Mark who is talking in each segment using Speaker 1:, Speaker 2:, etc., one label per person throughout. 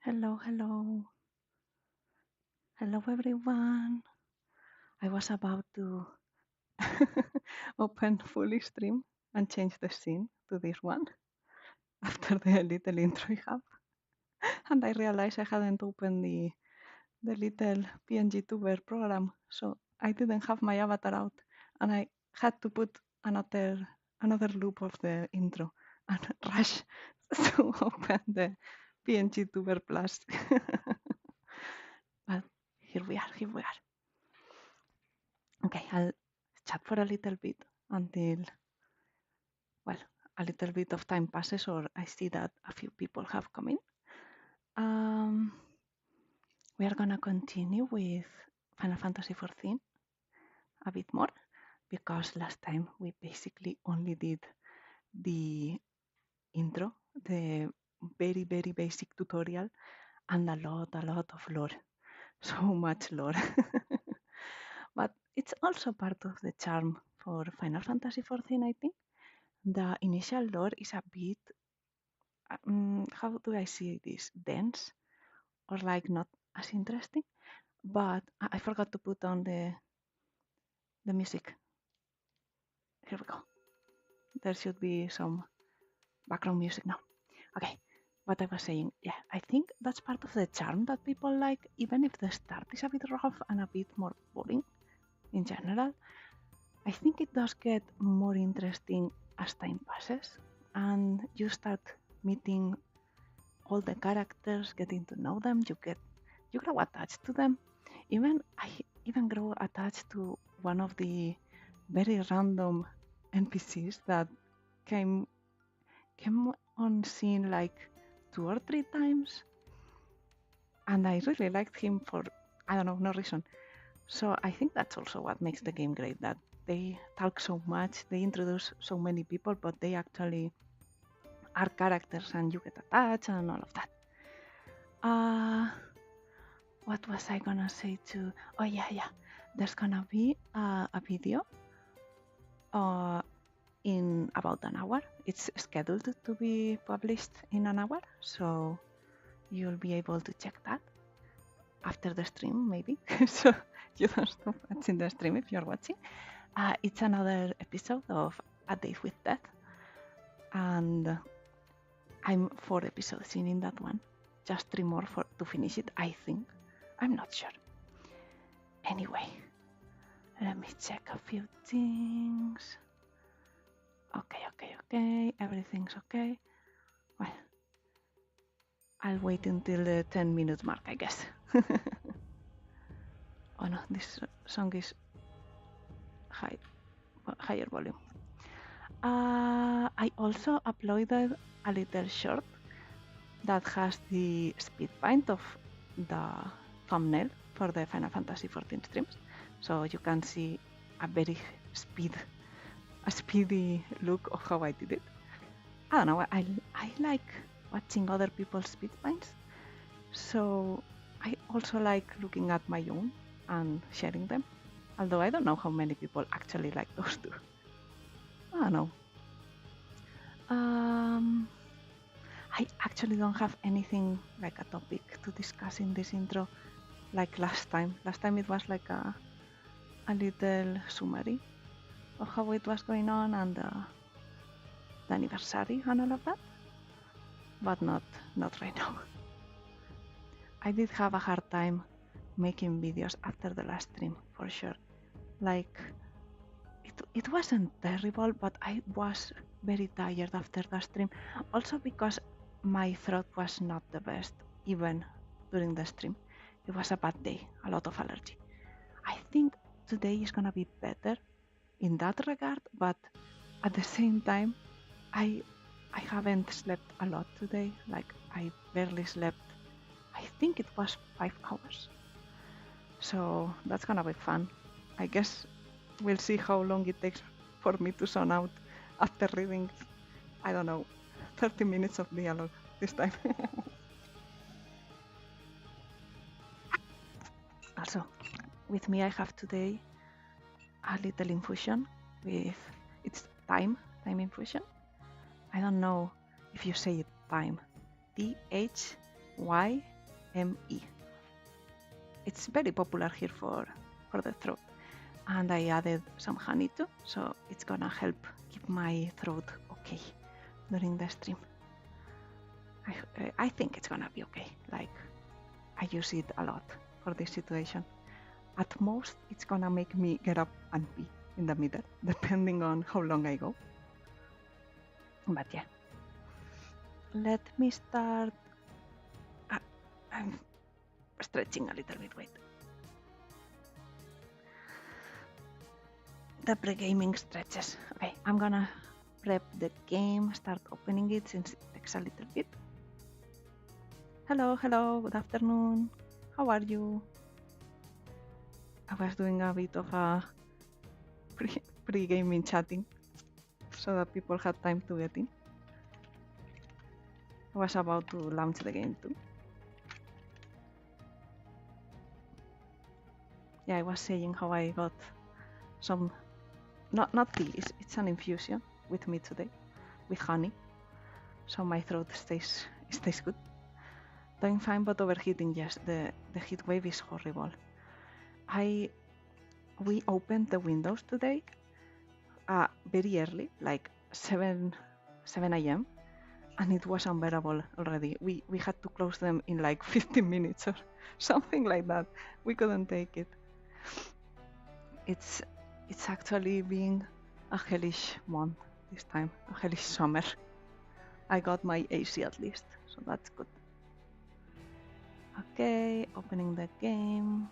Speaker 1: Hello, hello. Hello, everyone. I was about to open fully stream and change the scene to this one after the little intro I have. And I realized I hadn't opened the little Pngtuber program, so I didn't have my avatar out, and I had to put another loop of the intro and rush to open the Pngtuber Plus. But here we are, here we are. Okay, I'll chat for a little bit until, well, a little bit of time passes or I see that a few people have come in. We are gonna continue with Final Fantasy XIV a bit more because last time we basically only did the intro, the very, very basic tutorial, and a lot of lore. So much lore. But it's also part of the charm for Final Fantasy XIV, I think. The initial lore is a bit, how do I see this? Dense or like not as interesting. But I forgot to put on the music. Here we go. There should be some background music now. Okay, what I was saying, yeah, I think that's part of the charm that people like, even if the start is a bit rough and a bit more boring in general. I think it does get more interesting as time passes and you start meeting all the characters, getting to know them, you grow attached to them. I even grow attached to one of the very random NPCs that came on scene like 2 or 3 times, and I really liked him for I don't know, no reason. So I think that's also what makes the game great, that they talk so much, they introduce so many people, but they actually are characters and you get attached and all of that. What was I gonna say too? Oh yeah. There's gonna be a video in about an hour. It's scheduled to be published in an hour, so you'll be able to check that after the stream, maybe. So you don't stop watching the stream if you're watching. It's another episode of A Date with Death, and I'm 4 episodes in that one. Just 3 more to finish it, I think. I'm not sure. Anyway, let me check a few things. Okay. Everything's okay. Well, I'll wait until the 10-minute mark, I guess. Oh no, this song is higher volume. I also uploaded a little short that has the speed paint of the thumbnail for the Final Fantasy XIV streams, so you can see a very speedy look of how I did it. I don't know, I like watching other people's speed paints, so I also like looking at my own and sharing them, although I don't know how many people actually like those two. I don't know. I actually don't have anything like a topic to discuss in this intro like last time. Last time it was like a little summary of how it was going on and the anniversary and all of that, but not right now. I did have a hard time making videos after the last stream, for sure. Like, it wasn't terrible, but I was very tired after the stream. Also because my throat was not the best, even during the stream. It was a bad day, a lot of allergy. I think today is gonna be better in that regard, but at the same time, I haven't slept a lot today. Like, I barely slept. I think it was 5 hours. So that's gonna be fun. I guess we'll see how long it takes for me to zone out after reading, I don't know, 30 minutes of dialogue this time. Also, with me I have today a little infusion with, it's time infusion. I don't know if you say it time. THYME. ME. It's very popular here for the throat. And I added some honey too, so it's gonna help keep my throat okay during the stream. I think it's gonna be okay. Like, I use it a lot for this situation. At most, it's gonna make me get up and pee in the middle, depending on how long I go. But yeah, let me start. I'm stretching a little bit, wait. The pre-gaming stretches. Okay, I'm gonna prep the game, start opening it since it takes a little bit. Hello, good afternoon. How are you? I was doing a bit of a pre-gaming chatting so that people had time to get in. I was about to launch the game too. Yeah, I was saying how I got some, not tea, it's an infusion with me today, with honey, so my throat stays good. Doing fine, but overheating, yes, the heat wave is horrible. We opened the windows today very early, like 7 a.m., and it was unbearable already. We had to close them in like 15 minutes or something like that. We couldn't take it. It's actually being a hellish month this time, a hellish summer. I got my AC at least, so that's good. Okay, opening the game.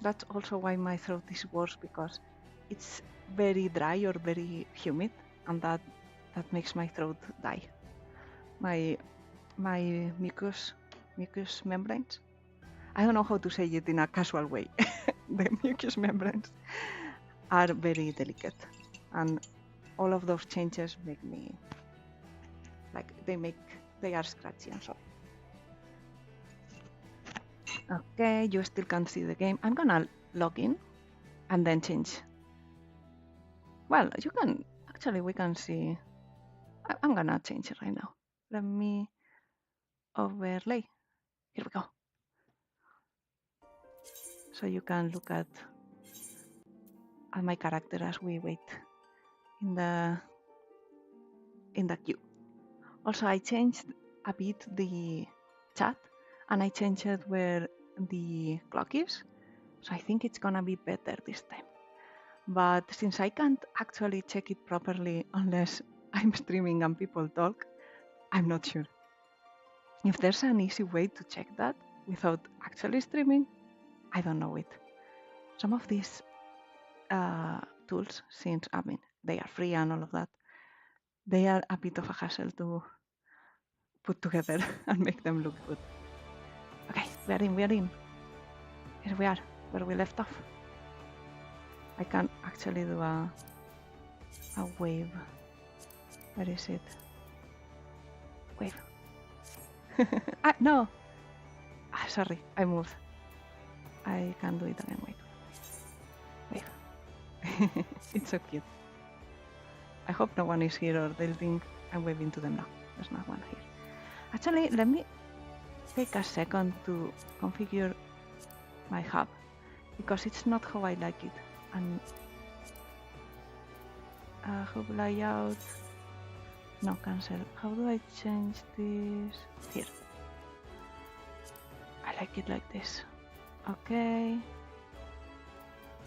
Speaker 1: That's also why my throat is worse, because it's very dry or very humid, and that makes my throat die. My mucous membranes. I don't know how to say it in a casual way. The mucous membranes are very delicate, and all of those changes make me they are scratchy and so. Okay, you still can't see the game. I'm gonna log in and then change. Well, you can actually, we can see. I'm gonna change it right now. Let me overlay. Here we go. So you can look at my character as we wait in the queue. Also, I changed a bit the chat, and I changed it where the clock is. So I think it's gonna be better this time. But since I can't actually check it properly unless I'm streaming and people talk, I'm not sure. If there's an easy way to check that without actually streaming, I don't know it. Some of these tools, since they are free and all of that, they are a bit of a hassle to put together and make them look good. Okay, we are in. Here we are, where we left off. I can actually do a wave. Where is it? Wave. No! Sorry, I moved. I can do it again, wait. Wave. It's so cute. I hope no one is here or they'll think I'm waving to them now. There's not one here. Actually, let me take a second to configure my hub, because it's not how I like it. And hub layout, no, cancel. How do I change this? Here. I like it like this. Okay.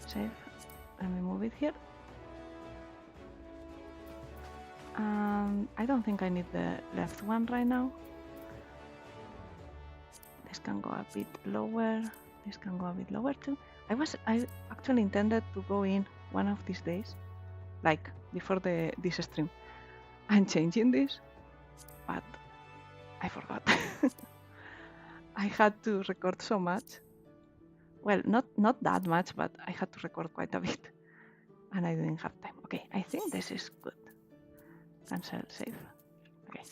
Speaker 1: Save. Let me move it here. I don't think I need the left one right now. This can go a bit lower. This can go a bit lower too. I actually intended to go in one of these days, like before this stream, and changing this, but I forgot. I had to record so much. Well, not that much, but I had to record quite a bit, and I didn't have time. Okay, I think this is good. Cancel, save. Okay.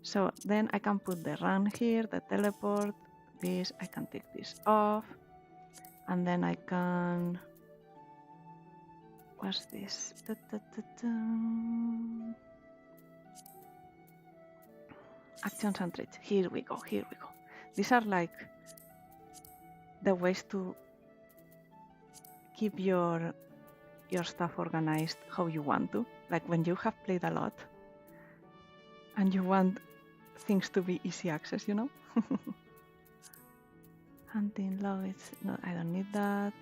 Speaker 1: So then I can put the run here, the teleport, this, I can take this off, and then I can, what's this? actions and traits. Here we go. These are like the ways to keep your stuff organized how you want to. Like when you have played a lot and you want things to be easy access, you know? Hunting log, no, I don't need that.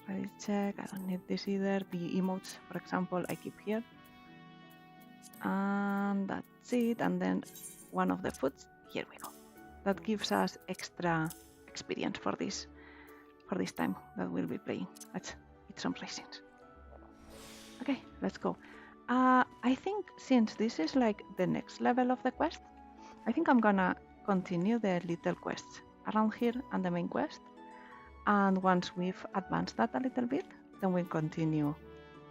Speaker 1: Ready check, I don't need this either. The emotes, for example, I keep here. And that's it. And then one of the foods, here we go. That gives us extra experience for this time that we'll be playing. Let's eat some raisins. Okay, let's go. I think since this is like the next level of the quest, I think I'm gonna continue the little quests around here and the main quest. And once we've advanced that a little bit, then we'll continue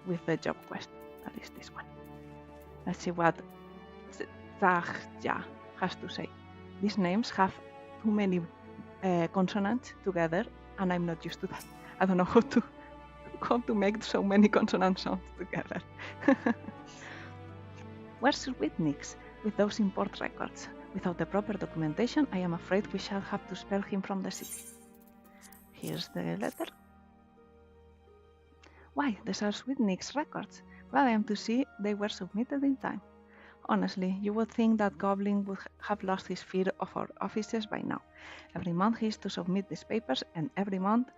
Speaker 1: with the job quest, at least this one. Let's see what Zahja has to say. These names have too many consonants together, and I'm not used to that. I don't know how to make so many consonant sounds together. Where's Whitnix with those import records? Without the proper documentation, I am afraid we shall have to expel him from the city. Here's the letter. Why, these are Whitnix records. Glad I am to see they were submitted in time. Honestly, you would think that Goblin would have lost his fear of our offices by now. Every month he is to submit these papers, and every month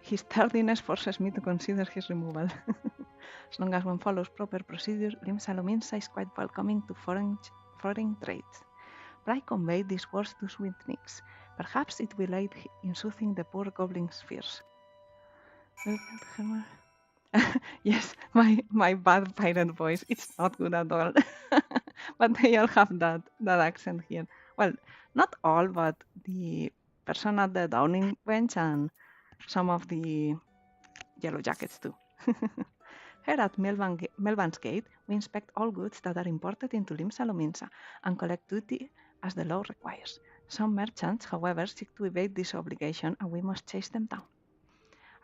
Speaker 1: his tardiness forces me to consider his removal. As long as one follows proper procedure, Lim Salominsa is quite welcoming to foreign trades. But I conveyed these words to Whitnix. Perhaps it will aid in soothing the poor Goblin's fears. Yes, my bad pirate voice, it's not good at all. But they all have that accent here. Well, not all, but the person at the Downing bench and some of the Yellow Jackets too. Here at Melvan's Gate, we inspect all goods that are imported into Lim Salominsa and collect duty as the law requires. Some merchants, however, seek to evade this obligation, and we must chase them down.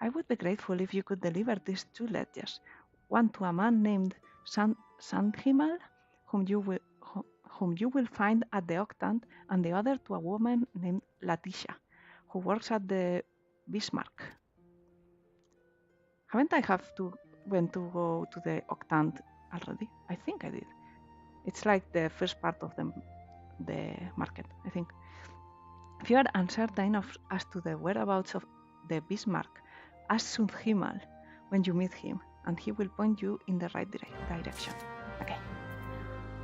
Speaker 1: I would be grateful if you could deliver these 2 letters, one to a man named Sandhimal, whom you will find at the Octant, and the other to a woman named Letitia, who works at the Bismarck. Haven't I went to go to the Octant already? I think I did. It's like the first part of the market, I think. If you are uncertain as to the whereabouts of the Bismarck, ask Sundhimal when you meet him, and he will point you in the right direction. Okay.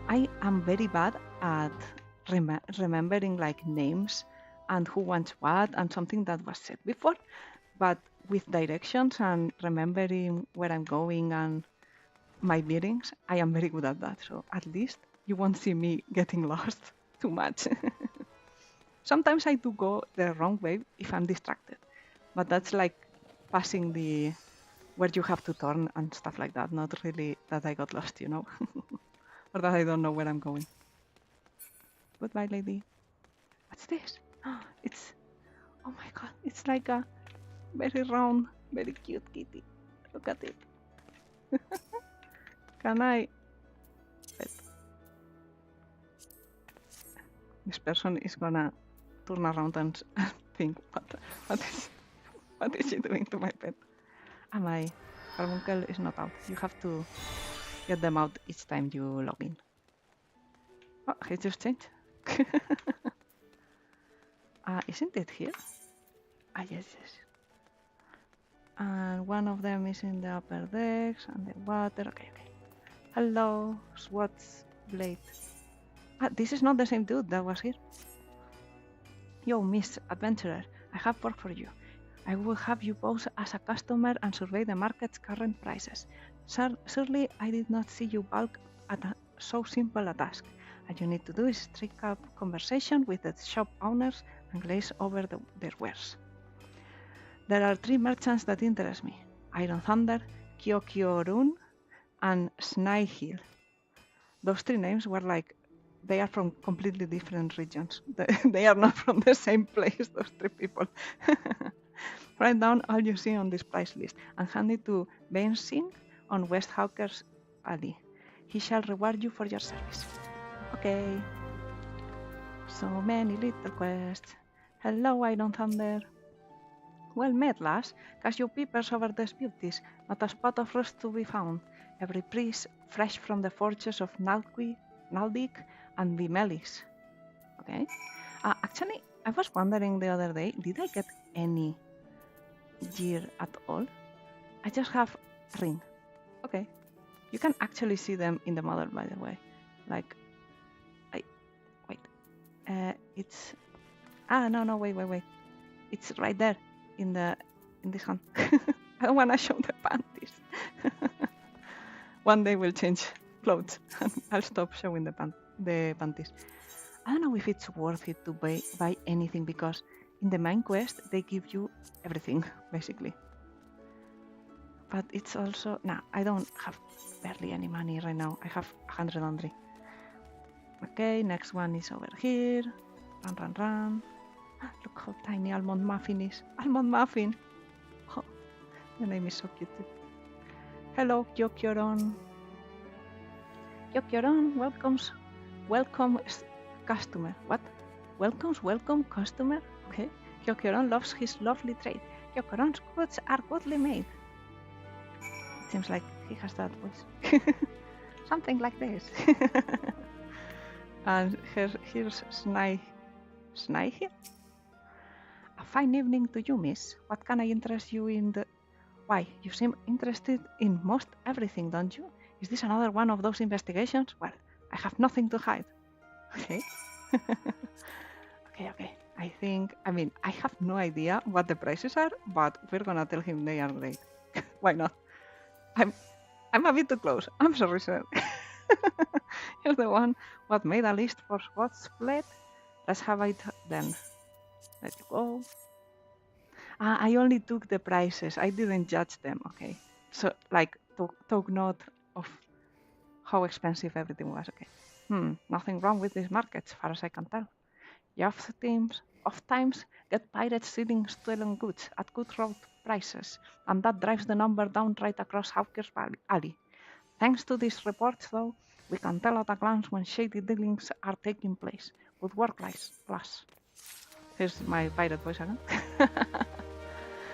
Speaker 1: I am very bad at remembering like names and who wants what and something that was said before, but with directions and remembering where I'm going and my bearings, I am very good at that. So at least you won't see me getting lost too much. Sometimes I do go the wrong way if I'm distracted, but that's like passing where you have to turn and stuff like that, not really that I got lost, you know, or that I don't know where I'm going. Goodbye, lady. What's this? Oh my god, it's like a very round, very cute kitty. Look at it. Can I pet? This person is gonna turn around and think, what is she doing to my pet? My carbuncle is not out. You have to get them out each time you log in. Oh, he just changed. Isn't it here? Yes. And one of them is in the upper decks and the water. Okay. Hello, Swat's blade. This is not the same dude that was here. Yo, Miss Adventurer, I have work for you. I will have you pose as a customer and survey the market's current prices. Surely I did not see you balk at so simple a task. All you need to do is strike up conversation with the shop owners and glaze over their wares. There are 3 merchants that interest me: Iron Thunder, Kyokiorun, and Snaihil. Those 3 names were like, they are from completely different regions. They are not from the same place, those 3 people. Write down all you see on this price list and hand it to Bensing on West Hawker's Alley. He shall reward you for your service. Okay. So many little quests. Hello, Iron Thunder. Well met, lass. Cast your peepers over these beauties. Not a spot of rust to be found. Every piece fresh from the forges of Naldik and Vimelis. Okay. Actually, I was wondering the other day, did I get any gear at all? I just have ring. Okay. You can actually see them in the model, by the way. Like, it's... no, wait. It's right there in this hand. I don't want to show the panties. One day we'll change clothes and I'll stop showing the panties. I don't know if it's worth it to buy anything because in the main quest they give you everything basically. But it's also... Nah, I don't have barely any money right now. I have 103. Okay, next one is over here. Run. Look how tiny Almond Muffin is. Almond Muffin! Oh, the name is so cute. Hello, Kyokyoron. Kyokyoron welcome customer. What? Welcome customer? Okay. Kyokyoron loves his lovely trade. Kyokyoron's goods are goodly made. It seems like he has that voice. Something like this. And here's Snai here. A fine evening to you, miss. What can I interest you in the... Why, you seem interested in most everything, don't you? Is this another one of those investigations? Well, I have nothing to hide. Okay. Okay. I have no idea what the prices are, but we're gonna tell him they are great. Why not? I'm a bit too close. I'm sorry, sir. Here's the one what made a list for what's split. Let's have it then. Let you go. I only took the prices. I didn't judge them, okay? So, like, took note of how expensive everything was, okay? Nothing wrong with this market, as far as I can tell. You oftentimes get pirates stealing stolen goods at cutthroat prices, and that drives the number down right across Hawker's Alley. Thanks to these reports, though, we can tell at a glance when shady dealings are taking place. Good work, lass. Here's my pirate voice again.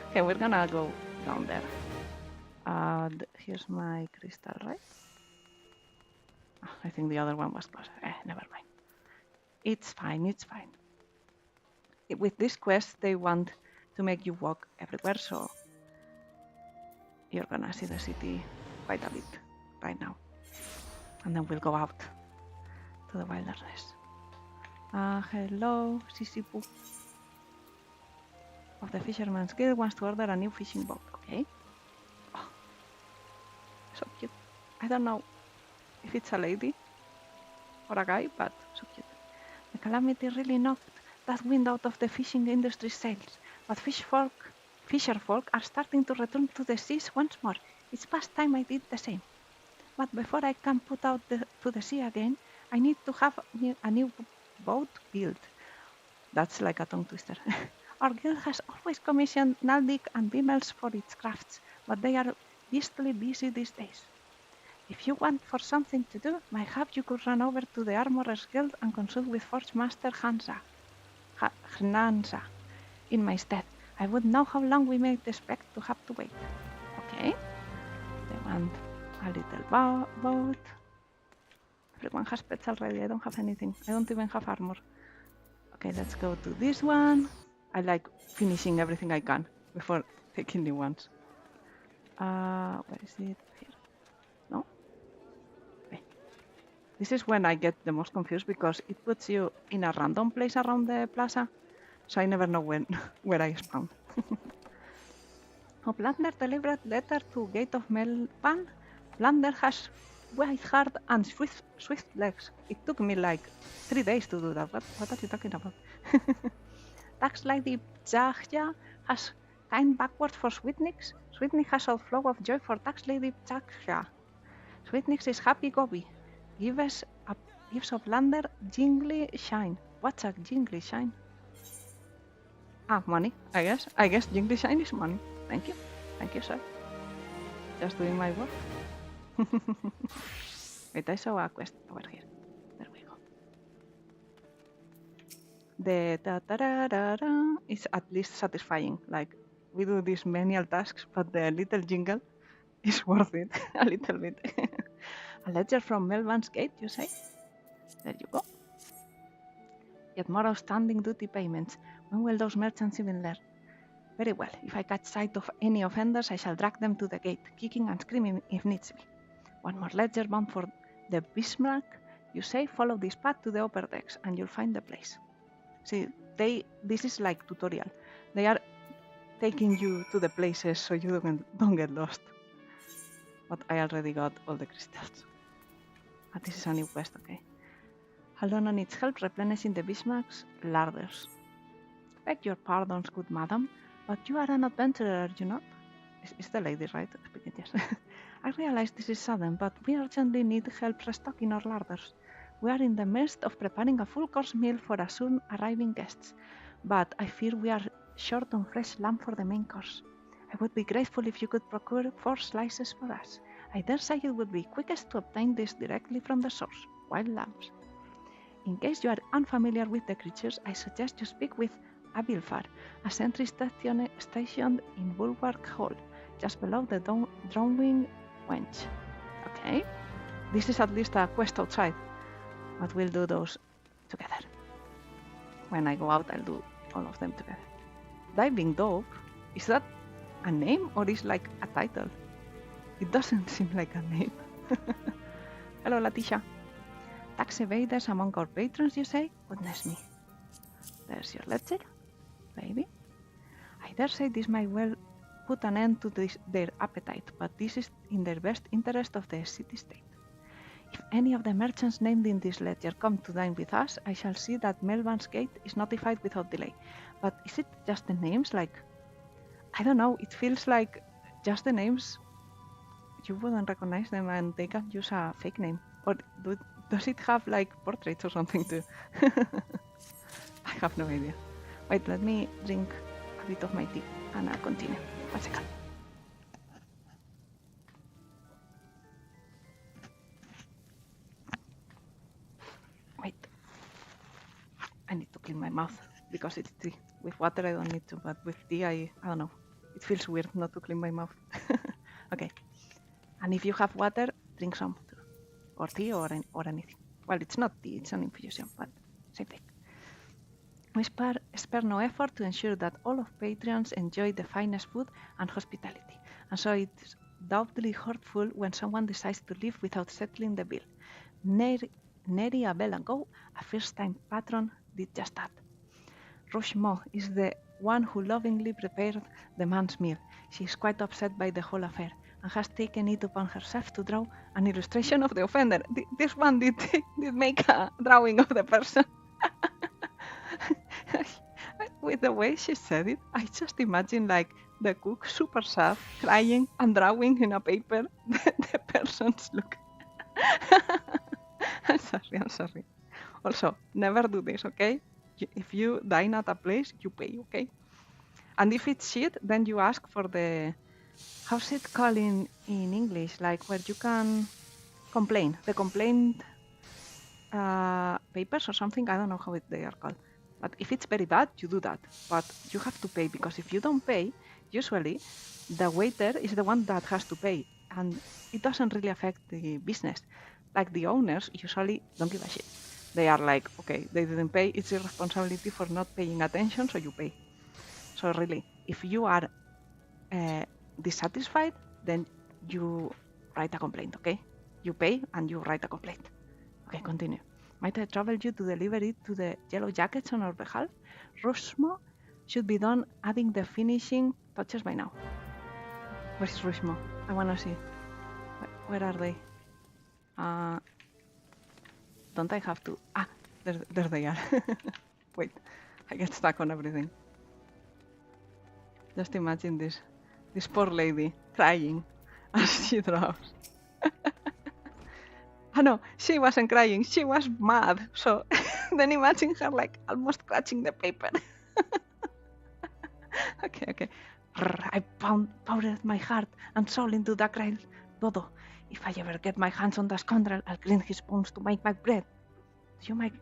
Speaker 1: Okay, we're gonna go down there. Here's my crystal, right? I think the other one was closer. Never mind. It's fine. With this quest, they want to make you walk everywhere, so you're gonna see the city quite a bit right now. And then we'll go out to the wilderness. Hello, Sisipu. Of the Fisherman's Guild wants to order a new fishing boat, okay? Oh, so cute. I don't know if it's a lady or a guy, but so cute. The calamity really knocked that wind out of the fishing industry's sails, but fisher folk are starting to return to the seas once more. It's past time I did the same. But before I can put out to the sea again, I need to have a new boat built. That's like a tongue twister. Our guild has always commissioned Naldik and Bimmels for its crafts, but they are beastly busy these days. If you want for something to do, mayhap you could run over to the Armorers Guild and consult with Forge Master Hansa in my stead. I would know how long we may expect to have to wait. Okay. They want a little boat. Everyone has pets already. I don't have anything. I don't even have armor. Okay, let's go to this one. I like finishing everything I can before taking new ones. Where is it? Here. No? Okay. This is when I get the most confused because it puts you in a random place around the plaza, so I never know where I spawn. Blander delivered letter to Gate of Melpan. Blander has white heart and swift legs. It took me like 3 days to do that. What are you talking about? Tax Lady Pjahja has kind backward for Sweetnix. Sweetnix has a flow of joy for Tax Lady Pjahja. Sweetnix is happy-go-be. Gives of Lander jingly shine. What's a jingly shine? Money, I guess. I guess jingly shine is money. Thank you. Thank you, sir. Just doing my work. Wait, I saw a quest over here. There we go. the ta-ta-ra-ra-ra is at least satisfying. Like, we do these menial tasks, but the little jingle is worth it a little bit. A ledger from Melvan's Gate, you say? There you go. Yet more outstanding duty payments. When will those merchants even learn? Very well. If I catch sight of any offenders, I shall drag them to the gate, kicking and screaming if needs be. One more ledger bound for the Bismarck. You say follow this path to the upper decks, and you'll find the place. See, this is like tutorial. They are taking you to the places so you don't get lost. But I already got all the crystals. But this is a new quest, okay? Aldona needs help replenishing the Bismarck's larders. Beg your pardons, good madam, but you are an adventurer, are you not? It's the lady, right? Speaking, yes. I realize this is sudden, but we urgently need help restocking our larders. We are in the midst of preparing a full-course meal for our soon arriving guests, but I fear we are short on fresh lamb for the main course. I would be grateful if you could procure 4 slices for us. I dare say it would be quickest to obtain this directly from the source, wild lambs. In case you are unfamiliar with the creatures, I suggest you speak with Abilfar, a sentry stationed in Bulwark Hall, just below the Dronewing Wench. Okay, this is at least a quest outside, but we'll do those together. When I go out, I'll do all of them together. Diving Dove, is that a name or is like a title? It doesn't seem like a name. Hello, Latisha. Tax evaders among our patrons, you say? Goodness me. There's your ledger, baby. I dare say this might well put an end to their appetite, but this is in their best interest of the city-state. If any of the merchants named in this ledger come to dine with us, I shall see that Melvan's Gate is notified without delay. But is it just the names? Like, I don't know, it feels like just the names. You wouldn't recognize them and they can use a fake name. Or does it have like portraits or something too? I have no idea. Wait, let me drink a bit of my tea and I'll continue. 1 second. Wait. I need to clean my mouth because it's tea. With water I don't need to, but with tea I don't know. It feels weird not to clean my mouth. Okay. And if you have water, drink some too. Or tea or anything. Well, it's not tea, it's an infusion, but same thing. We spare no effort to ensure that all of patrons enjoy the finest food and hospitality, and so it's doubly hurtful when someone decides to leave without settling the bill. Neri Abelango, a first-time patron, did just that. Rushmo is the one who lovingly prepared the man's meal. She is quite upset by the whole affair, and has taken it upon herself to draw an illustration of the offender. This one did make a drawing of the person. With the way she said it, I just imagine like the cook super sad, crying and drawing in a paper the person's look. I'm sorry. Also, never do this, okay? If you dine at a place, you pay, okay? And if it's shit, then you ask for the... How's it called in English? Like where you can complain. The complaint papers or something. I don't know how they are called. But if it's very bad, you do that. But you have to pay, because if you don't pay, usually the waiter is the one that has to pay. And it doesn't really affect the business. Like the owners usually don't give a shit. They are like, okay, they didn't pay. It's your responsibility for not paying attention, so you pay. So really, if you are dissatisfied, then you write a complaint, okay? You pay and you write a complaint. Okay, continue. Might I trouble you to deliver it to the Yellow Jackets on our behalf? Rushmo should be done adding the finishing touches by now. Where's Rushmo? I want to see. Where are they? Don't I have to... Ah, there they are. Wait, I get stuck on everything. Just imagine this poor lady crying as she draws. Oh no, she wasn't crying, she was mad. So then imagine her like almost clutching the paper. Okay. I powdered my heart and soul into that gray dodo. If I ever get my hands on that scoundrel, I'll grind his bones to make my bread. Do you make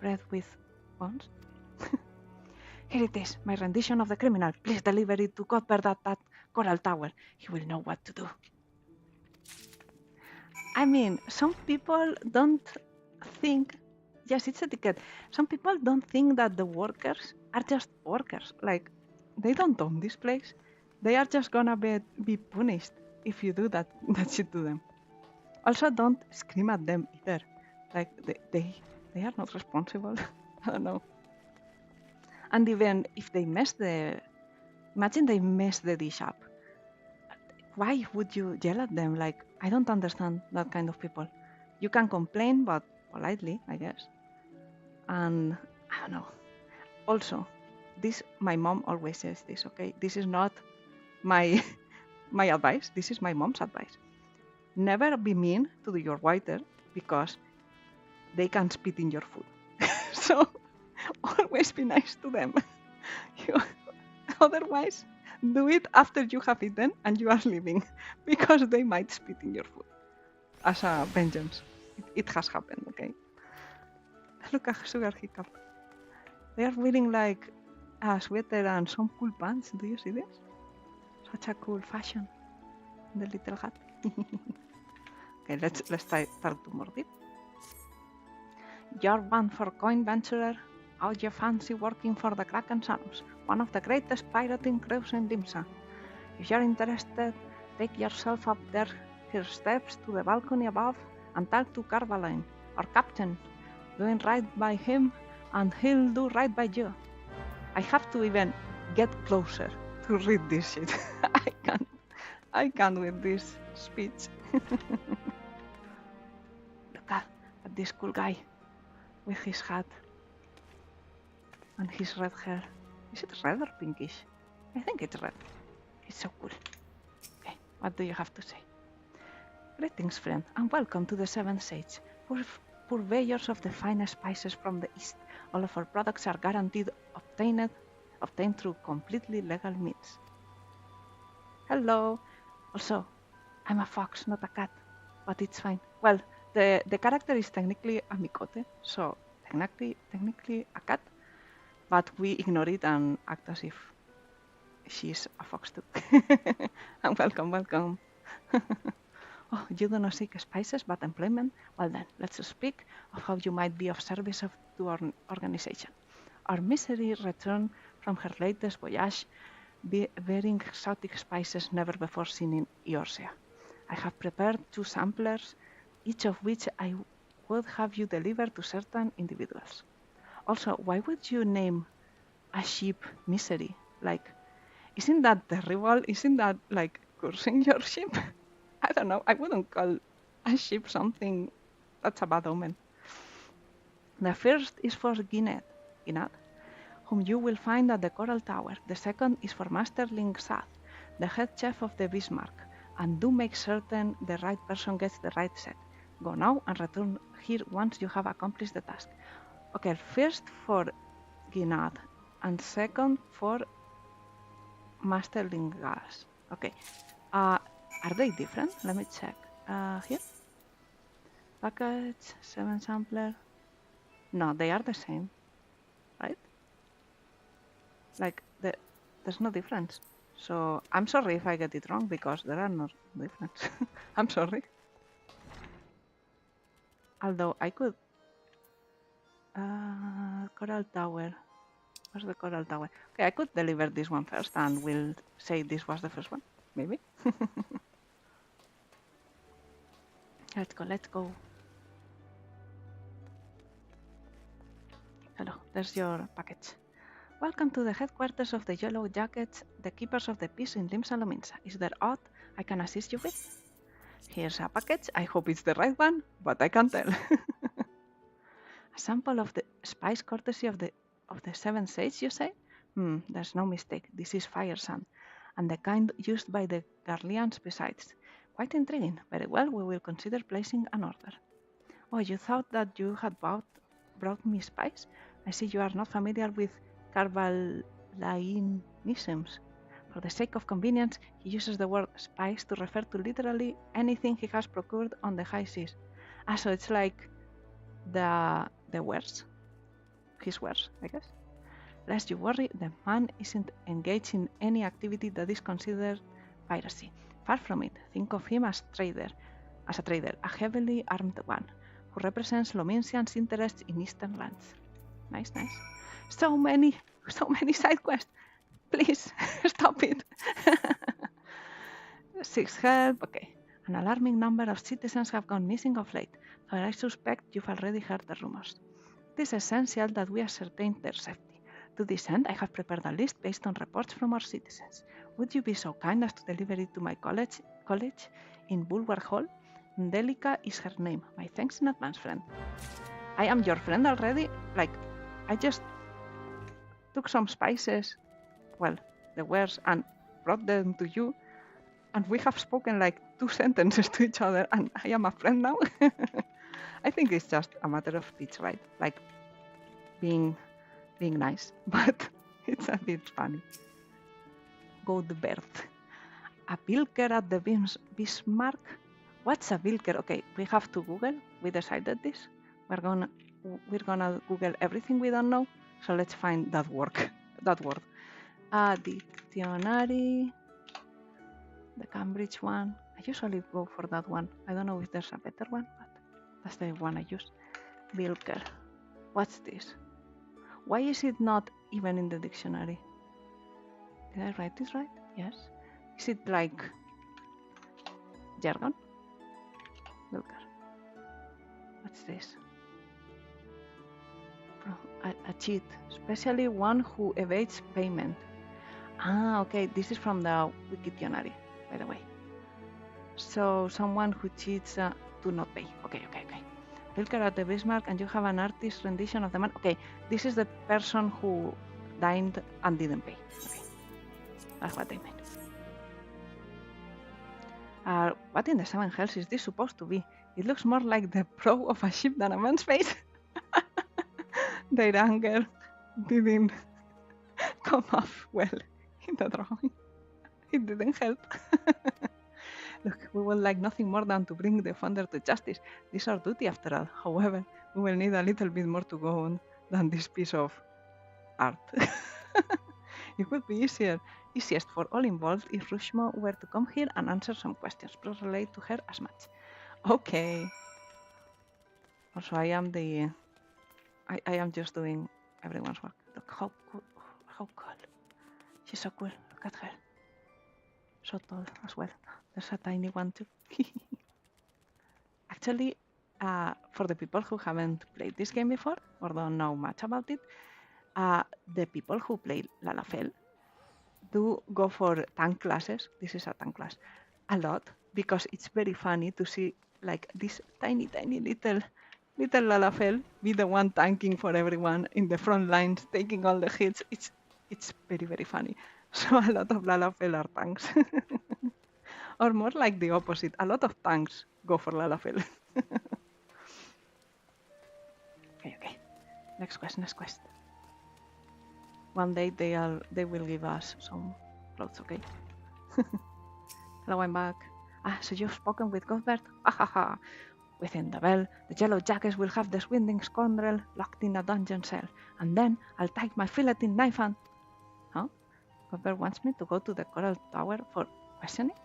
Speaker 1: bread with bones? Here it is, my rendition of the criminal. Please deliver it to Cuthbert at that coral tower. He will know what to do. I mean, some people don't think, yes, it's etiquette. Some people don't think that the workers are just workers. Like, they don't own this place. They are just gonna be punished if you do that shit to them. Also, don't scream at them either. Like, they are not responsible. I don't know. And even if they imagine they mess the dish up. Why would you yell at them? Like, I don't understand that kind of people. You can complain, but politely, I guess. And I don't know. Also, my mom always says this, okay? This is not my advice. This is my mom's advice. Never be mean to your waiter because they can spit in your food. So always be nice to them. Otherwise, do it after you have eaten and you are leaving, because they might spit in your food. As a vengeance. It has happened, okay? Look at Sugar Hiccup. They are wearing like a sweater and some cool pants. Do you see this? Such a cool fashion. The little hat. Okay, let's start to more deep. You're one for coin venturer. How do you fancy working for the Kraken Sons, one of the greatest pirating crews in Limsa? If you're interested, take yourself up there, her steps to the balcony above, and talk to Carvaline, our captain, doing right by him, and he'll do right by you. I have to even get closer to read this shit. I can't with this speech. Look at this cool guy with his hat and his red hair. Is it red or pinkish? I think it's red. It's so cool. Okay, what do you have to say? Greetings, friend, and welcome to the Seven Sage, purveyors of the finest spices from the East. All of our products are guaranteed obtained through completely legal means. Hello. Also, I'm a fox, not a cat, but it's fine. Well, the character is technically a mikote, so technically a cat, but we ignore it and act as if she's a fox too. And welcome. Oh, you do not seek spices but employment? Well then, let's speak of how you might be of service to our organization. Our misery returned from her latest voyage, bearing exotic spices never before seen in Eorzea. I have prepared 2 samplers, each of which I would have you deliver to certain individuals. Also, why would you name a ship misery? Like, isn't that terrible? Isn't that like cursing your ship? I don't know. I wouldn't call a ship something that's a bad omen. The first is for Ginad, whom you will find at the Coral Tower. The second is for Master Lingsad, the head chef of the Bismarck, and do make certain the right person gets the right set. Go now and return here once you have accomplished the task. Okay, first for Ginad, and second for Master Lingas. Okay, are they different? Let me check. Here? Package, 7 sampler. No, they are the same, right? Like, there's no difference. So, I'm sorry if I get it wrong, because there are no difference. I'm sorry. Although, I could... Coral Tower. Where's the Coral Tower? Okay, I could deliver this one first, and we'll say this was the first one. Maybe? Let's go. Hello, there's your package. Welcome to the headquarters of the Yellow Jackets, the keepers of the peace in Limsa Lominsa. Is there aught I can assist you with? Here's a package. I hope it's the right one, but I can't tell. A sample of the spice courtesy of the 7 Sage, you say? There's no mistake. This is fire sand, and the kind used by the Garleans besides. Quite intriguing. Very well, we will consider placing an order. Oh, you thought that you had brought me spice? I see you are not familiar with Carvalainisms. For the sake of convenience, he uses the word spice to refer to literally anything he has procured on the high seas. So it's like the wares. His wares, I guess. Lest you worry, the man isn't engaged in any activity that is considered piracy. Far from it. Think of him as a trader, a heavily armed one, who represents Lominsian's interests in eastern lands. Nice, nice. So many side quests. Please, stop it. 6 help, okay. An alarming number of citizens have gone missing of late, but I suspect you've already heard the rumors. It is essential that we ascertain their safety. To this end, I have prepared a list based on reports from our citizens. Would you be so kind as to deliver it to my college in Bulwark Hall? Delica is her name. My thanks in advance, friend. I am your friend already? Like, I just took some spices, well, the wares, and brought them to you, and we have spoken like 2 sentences to each other, and I am a friend now? I think it's just a matter of speech, right? Like, being nice, but it's a bit funny. Go to Berth. A Bilker at the Bismarck? What's a Bilker? Okay, we have to Google. We decided this. We're gonna Google everything we don't know. So let's find that word. A dictionary. The Cambridge one. I usually go for that one. I don't know if there's a better one, but that's the one I use. Bilker. What's this? Why is it not even in the dictionary? Did I write this right? Yes. Is it like jargon? Bilker. What's this? A cheat, especially one who evades payment. Ah, okay, this is from the Wikidictionary, by the way. So, someone who cheats to not pay. Okay. Bilker at the Bismarck, and you have an artist's rendition of the man. Okay, this is the person who dined and didn't pay. Okay, that's what I meant. What in the 7 hells is this supposed to be? It looks more like the prow of a ship than a man's face. Their anger didn't come off well in the drawing. It didn't help. Look, we would like nothing more than to bring the offender to justice. This is our duty after all. However, we will need a little bit more to go on than this piece of art. It would be easiest for all involved if Rushmo were to come here and answer some questions. Please relate to her as much. Okay. Also, I am just doing everyone's work. Look how cool. She's so cool. Look at her. So tall as well. There's a tiny one too. Actually, for the people who haven't played this game before or don't know much about it, the people who play Lalafell do go for tank classes. This is a tank class. A lot, because it's very funny to see like this tiny little Lalafell be the one tanking for everyone in the front lines, taking all the hits. It's very funny. So a lot of Lalafell are tanks. Or more like the opposite. A lot of tanks go for Lalafell. Okay. Next quest. One day they will give us some clothes, okay? Hello, I'm back. So you've spoken with Cuthbert? Ha. Within the bell, the yellow jackets will have the swindling scoundrel locked in a dungeon cell, and then I'll take my filleting knife and... Huh? Cuthbert wants me to go to the Coral Tower for questioning?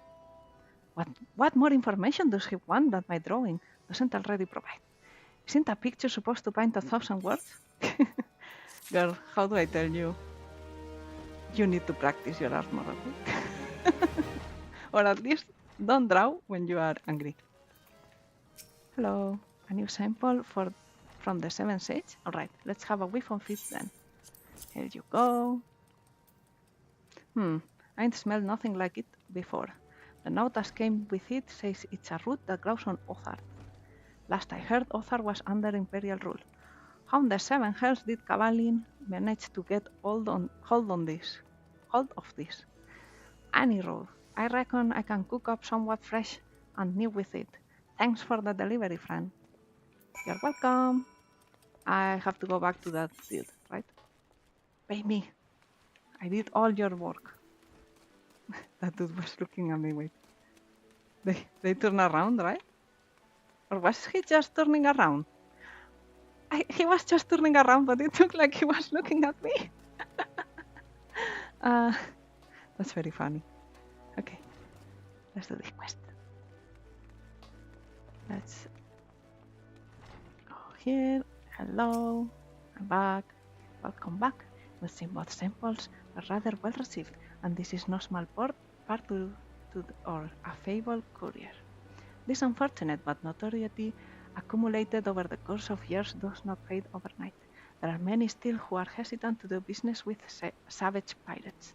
Speaker 1: What more information does he want that my drawing doesn't already provide? Isn't a picture supposed to paint 1,000 words? Girl, how do I tell you? You need to practice your art more often. Or at least don't draw when you are angry. Hello, a new sample from the 7 Sage? Alright, let's have a whiff of it then. Here you go. I ain't smelled nothing like it before. The note that came with it says it's a root that grows on Othar. Last I heard, Othar was under Imperial rule. How in the 7 hells did Cavalin manage to get hold of this? Any road. I reckon I can cook up somewhat fresh and new with it. Thanks for the delivery, friend. You're welcome. I have to go back to that dude, right? Pay me. I did all your work. That dude was looking at me, wait. They turn around, right? Or was he just turning around? He was just turning around, but it looked like he was looking at me. That's very funny. Okay, let's do this quest. Let's go here. Hello, I'm back. Welcome back. We've seen both samples are rather well received, and this is no small part to a fabled courier. This unfortunate but notoriety accumulated over the course of years does not fade overnight. There are many still who are hesitant to do business with savage pirates.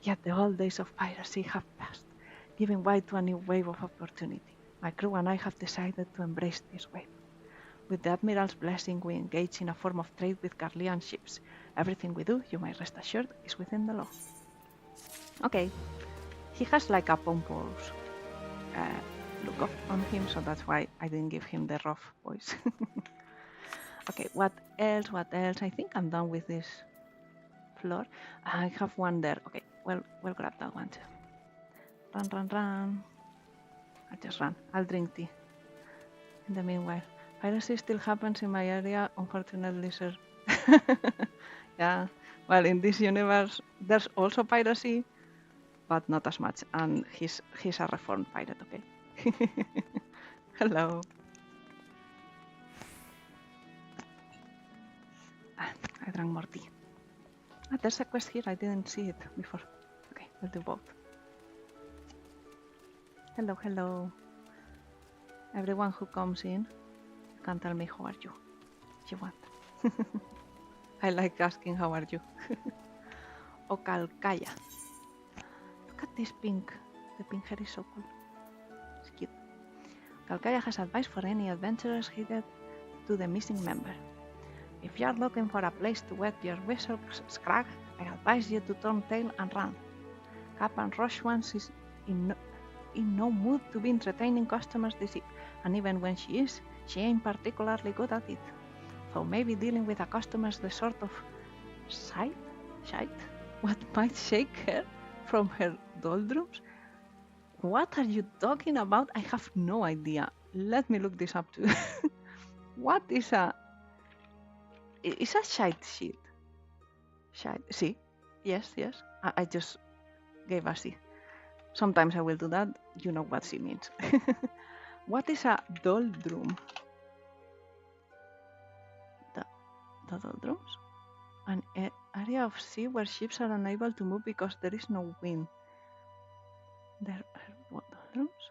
Speaker 1: Yet the old days of piracy have passed, giving way to a new wave of opportunity. My crew and I have decided to embrace this wave. With the Admiral's blessing, we engage in a form of trade with Garlean ships. Everything we do, you may rest assured, is within the law. Okay, he has like a pompous look on him, so that's why I didn't give him the rough voice. Okay, what else? I think I'm done with this floor. I have one there. Okay, we'll grab that one too. Run. I'll just run. I'll drink tea. In the meanwhile, piracy still happens in my area, unfortunately, sir. Yeah, well, in this universe, there's also piracy, but not as much, and he's a reformed pirate, okay? Hello. I drank more tea. There's a quest here, I didn't see it before. Okay, we'll do both. Hello. Everyone who comes in, you can tell me how are you, if you want. I like asking how are you. Okalkaya. Look at this pink. The pink hair is so cool. It's cute. Okalkaya has advice for any adventurers headed to the missing member. If you are looking for a place to wet your whistle scrag, I advise you to turn tail and run. Captain Rochewans is in no mood to be entertaining customers this eve, and even when she is, she ain't particularly good at it. So maybe dealing with a customer's the sort of sight what might shake her from her doldrums? What are you talking about? I have no idea. Let me look this up too. What is a... Is a shite sheet? Shite. See? Yes. I just gave a C. Sometimes I will do that. You know what C means. What is a doldrum? The doldrums? An area of sea where ships are unable to move because there is no wind. There are doldrums?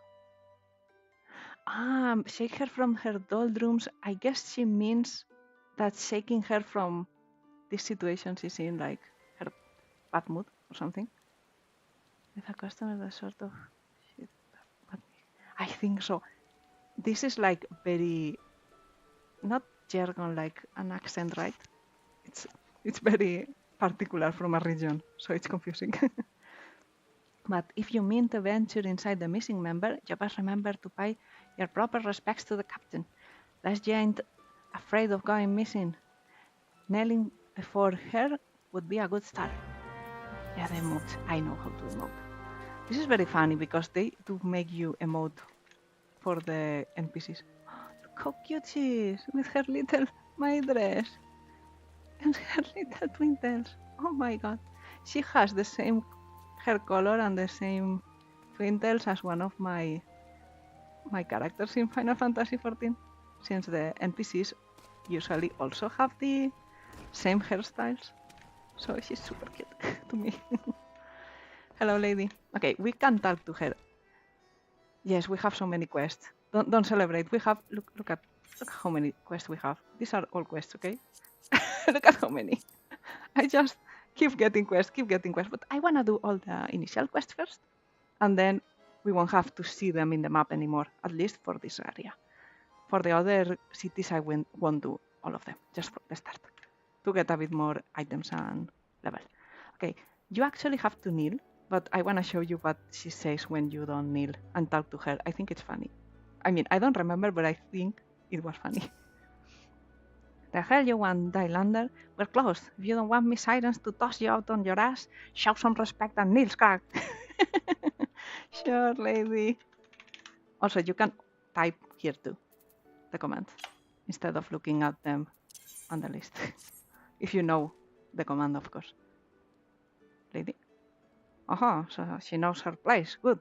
Speaker 1: Shake her from her doldrums. I guess she means that shaking her from this situation she's in, like her bad mood or something. With a customer, the sort of shit. I think so. This is like very, not jargon, like an accent, right? It's very particular from a region, so it's confusing. But if you mean to venture inside the missing member, you must remember to pay your proper respects to the captain. Lest you ain't afraid of going missing. Nailing before her would be a good start. Yeah, the emotes. I know how to emote. This is very funny because they do make you emote for the NPCs. Look how cute she is with her little maid dress and her little twinkles. Oh my god. She has the same hair color and the same twinkles as one of my characters in Final Fantasy XIV, since the NPCs usually also have the same hairstyles. So she's super cute to me. Hello, lady. Okay, we can talk to her. Yes, we have so many quests. Don't celebrate. We have look how many quests we have. These are all quests, okay? Look at how many. I just keep getting quests, but I wanna do all the initial quests first, and then we won't have to see them in the map anymore, at least for this area. For the other cities, I won't do all of them, just for the start, to get a bit more items and level. Okay, you actually have to kneel, but I want to show you what she says when you don't kneel and talk to her. I think it's funny. I mean, I don't remember, but I think it was funny. The hell you want, Dylander? We're close. If you don't want me sirens to toss you out on your ass, show some respect and kneel, scrag. Sure, lady. Also, you can type here too, the commands, instead of looking at them on the list. If you know the command, of course. lady. Oh, so she knows her place. Good.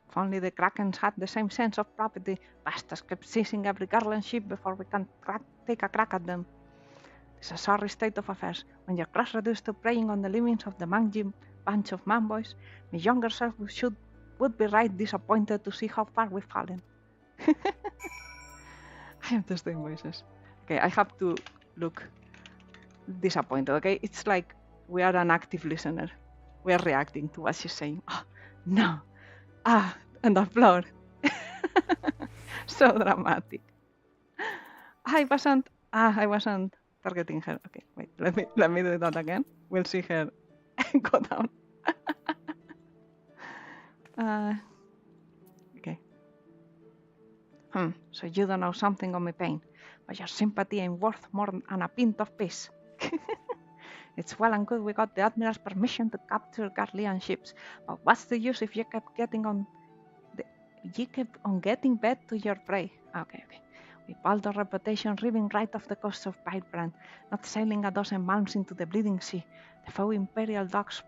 Speaker 1: If only the Krakens had the same sense of property, bastards kept seizing every girl and ship before we can take a crack at them. It's a sorry state of affairs. When you're cross-reduced to preying on the livings of the mangy bunch of man-boys, my younger self would be right disappointed to see how far we've fallen. I am just doing voices. Okay, I have to look disappointed, okay? It's like we are an active listener. We are reacting to what she's saying. Oh, no. And applaud. So dramatic. I wasn't targeting her. Okay, wait, let me do that again. We'll see her go down. Okay. So you don't know something of my pain, but your sympathy ain't worth more than a pint of piss. It's well and good we got the Admiral's permission to capture Garlean ships, but what's the use if you kept getting bed to your prey? Okay. We built our reputation ripping right off the coast of Pidebrand, not sailing a dozen miles into the bleeding sea. The foe Imperial dogs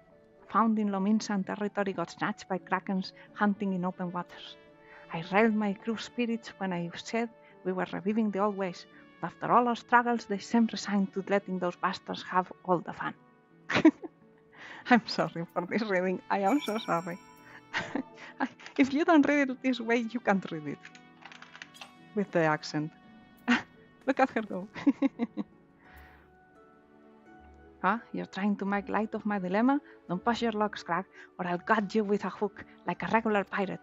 Speaker 1: found in Lominsan territory got snatched by Krakens hunting in open waters. I railed my crew spirits when I said we were reviving the old ways, but after all our struggles they seemed resigned to letting those bastards have all the fun. I'm sorry for this reading, I am so sorry. If you don't read it this way, you can't read it. With the accent. Look at her go. Huh? You're trying to make light of my dilemma? Don't push your luck, Scrag, or I'll gut you with a hook, like a regular pirate.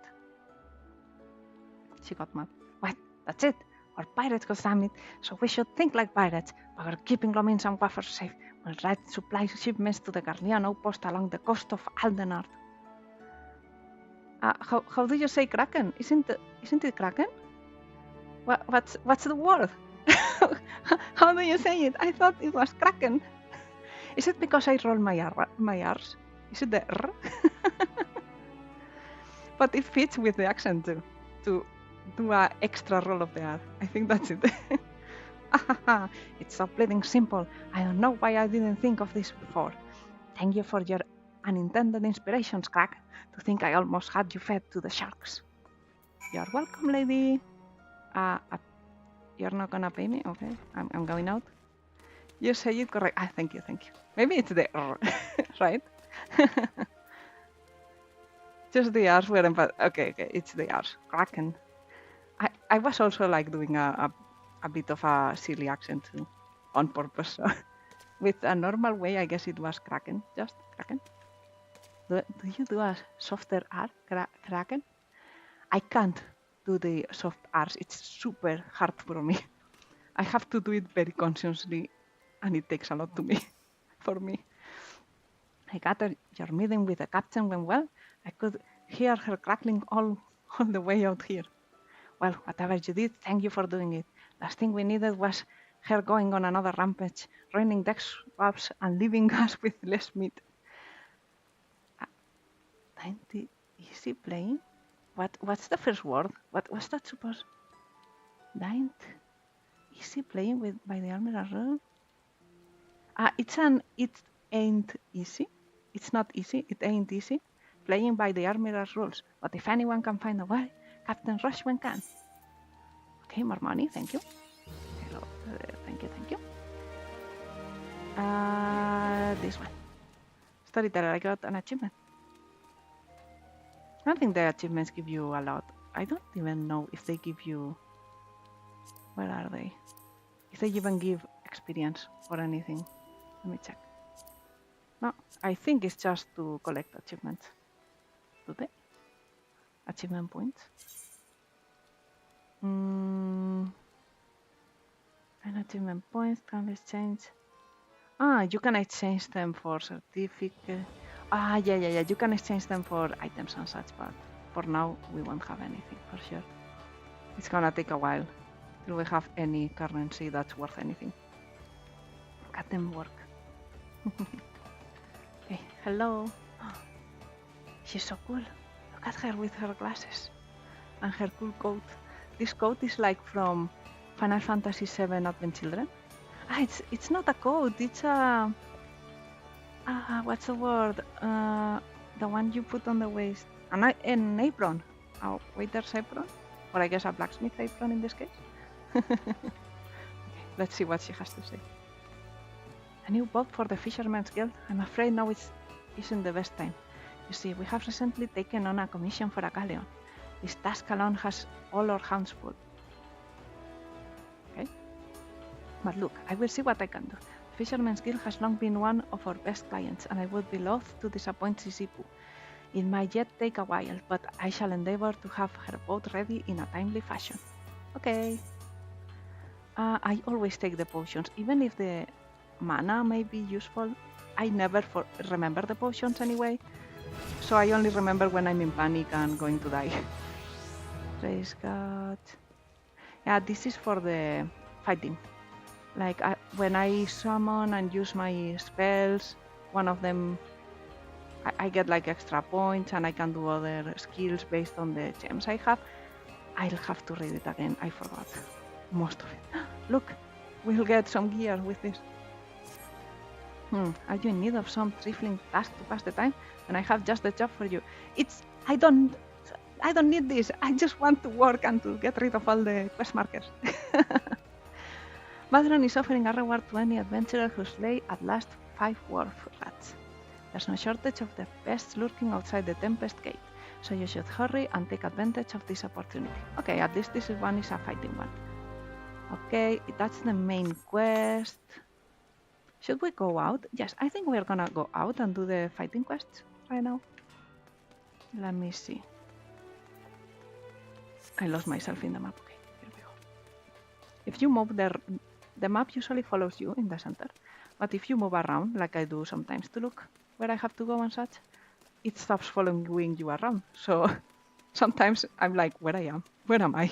Speaker 1: She got mad. What? That's it? We're pirates, goddammit, so we should think like pirates, but we're keeping Lomins and Waffers safe. We'll ride supply shipments to the Garlean outpost along the coast of Aldenard. How do you say Kraken? Isn't it Kraken? What's the word? How do you say it? I thought it was Kraken. Is it because I roll my R's? Is it the R? But it fits with the accent too. To do an extra roll of the R. I think that's it. It's so bleeding simple. I don't know why I didn't think of this before. Thank you for your unintended inspirations, Crack. To think I almost had you fed to the sharks. You're welcome, lady. You're not gonna pay me? Okay, I'm going out. You say it correct. Thank you. Maybe it's the R, right? Just the R's weren't, but okay, it's the R's. Kraken. I was also like doing a bit of a silly accent too, on purpose. So with a normal way, I guess it was Kraken, just Kraken. Do you do a softer R, Kraken? I can't do the soft R's. It's super hard for me. I have to do it very consciously, and it takes a lot for me. I gather your meeting with the captain went well. I could hear her crackling all the way out here. Well, whatever you did, thank you for doing it. Last thing we needed was her going on another rampage, raining deck swaps and leaving us with less meat. 90 easy playing? What's the first word? What was that supposed? 9th easy playing by the Almirah rule? It ain't easy. It's not easy. It ain't easy. Playing by the Almirah's rules. But if anyone can find a way, Captain Rushman can. Okay, more money. Thank you. Hello. Thank you. This one. Storyteller. I got an achievement. I don't think the achievements give you a lot. I don't even know if they give you... Where are they? If they even give experience or anything. Let me check. No, I think it's just to collect achievements. Do they? Achievement points. And achievement points can exchange. You can exchange them for certificate. Yeah. You can exchange them for items and such, but for now we won't have anything for sure. It's gonna take a while till we have any currency that's worth anything. Look at them work. Okay, hello. She's so cool. Look at her with her glasses and her cool coat. This coat is like from Final Fantasy XIV Advent Children. It's not a coat. It's a What's the word? The one you put on the waist. An apron. A waiter's apron? Or I guess a blacksmith apron in this case. Okay, let's see what she has to say. A new bob for the Fisherman's Guild. I'm afraid now isn't the best time. You see, we have recently taken on a commission for a galleon. This task alone has all our hands full. Okay? But look, I will see what I can do. The Fisherman's Guild has long been one of our best clients, and I would be loath to disappoint Sisipu. It might yet take a while, but I shall endeavor to have her boat ready in a timely fashion. Okay. I always take the potions, even if the mana may be useful. I never remember the potions anyway, so I only remember when I'm in panic and going to die. Praise God. Yeah, this is for the fighting. Like when I summon and use my spells, one of them I get like extra points and I can do other skills based on the gems I have. I'll have to read it again. I forgot most of it. Look, we'll get some gear with this. Are you in need of some trifling task to pass the time? Then I have just the job for you. I don't need this. I just want to work and to get rid of all the quest markers. Madron is offering a reward to any adventurer who slay at last 5 wharf rats. There's no shortage of the pests lurking outside the Tempest Gate, so you should hurry and take advantage of this opportunity. Okay, at least this one is a fighting one. Okay, that's the main quest. Should we go out? Yes, I think we're gonna go out and do the fighting quests right now. Let me see. I lost myself in the map. Okay, here we go. If you move the map usually follows you in the center, but if you move around, like I do sometimes to look where I have to go and such, it stops following you around. So sometimes I'm like, where am I?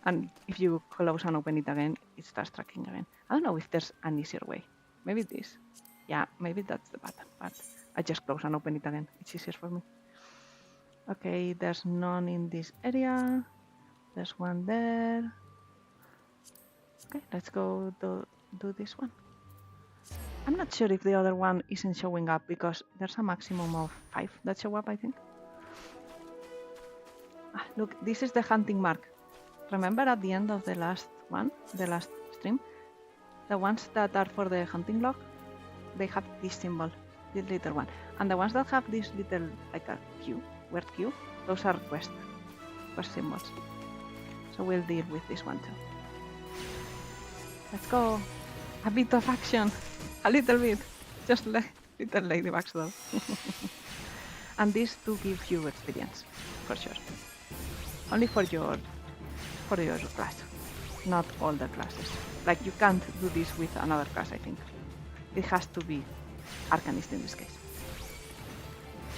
Speaker 1: And if you close and open it again, it starts tracking again. I don't know if there's an easier way. Maybe this. Yeah, maybe that's the button, but I just close and open it again. It's easier for me. Okay, there's none in this area. There's one there. Okay, let's go do this one. I'm not sure if the other one isn't showing up because there's a maximum of 5 that show up, I think. Look, this is the hunting mark. Remember at the end of the last stream, the ones that are for the hunting log, they have this symbol, this little one. And the ones that have this little, like a Q, word Q, those are quest symbols. So we'll deal with this one too. Let's go. A bit of action. A little bit. Just like little ladybugs though. And these do give you experience, for sure. Only for your class. Not all the classes. Like you can't do this with another class, I think. It has to be arcanist in this case.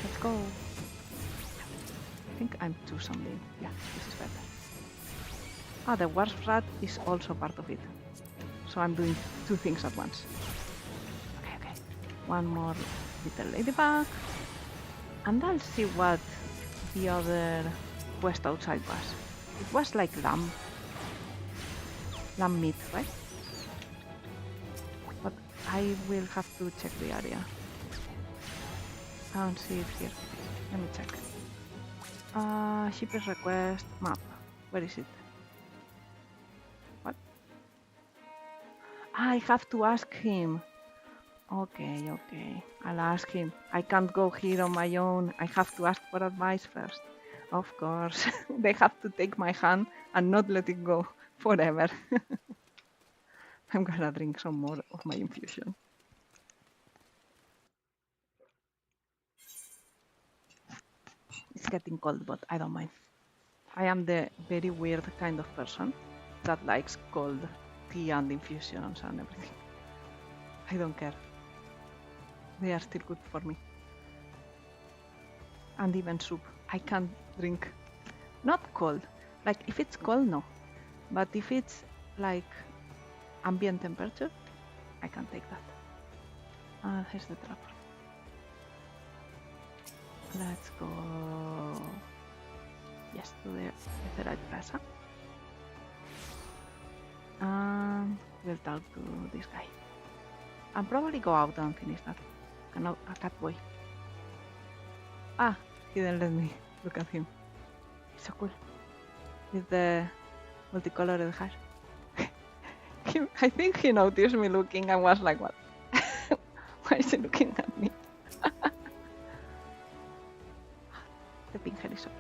Speaker 1: Let's go. I think I'm too something. Yeah, this is better. The Wharf Rat is also part of it. So I'm doing 2 things at once. Okay. One more little ladybug. And I'll see what the other quest outside was. It was like lamb meat, right? But I will have to check the area. I don't see it here. Let me check. Shipper's request map. Where is it? What? I have to ask him. Okay. I'll ask him. I can't go here on my own. I have to ask for advice first. Of course. They have to take my hand and not let it go forever. I'm gonna drink some more of my infusion. It's getting cold, but I don't mind. I am the very weird kind of person that likes cold tea and infusions and everything. I don't care. They are still good for me. And even soup. I can't drink. Not cold. Like if it's cold, no. But if it's like ambient temperature, I can take that. Here's the trap. Let's go. Yes, to the Ethereal Plaza. And we'll talk to this guy. And probably go out and finish that. A cat boy. Ah, he didn't let me look at him. He's so cool. With the multicolored hair. I think he noticed me looking and was like, what? Why is he looking at me? The pink hair is okay.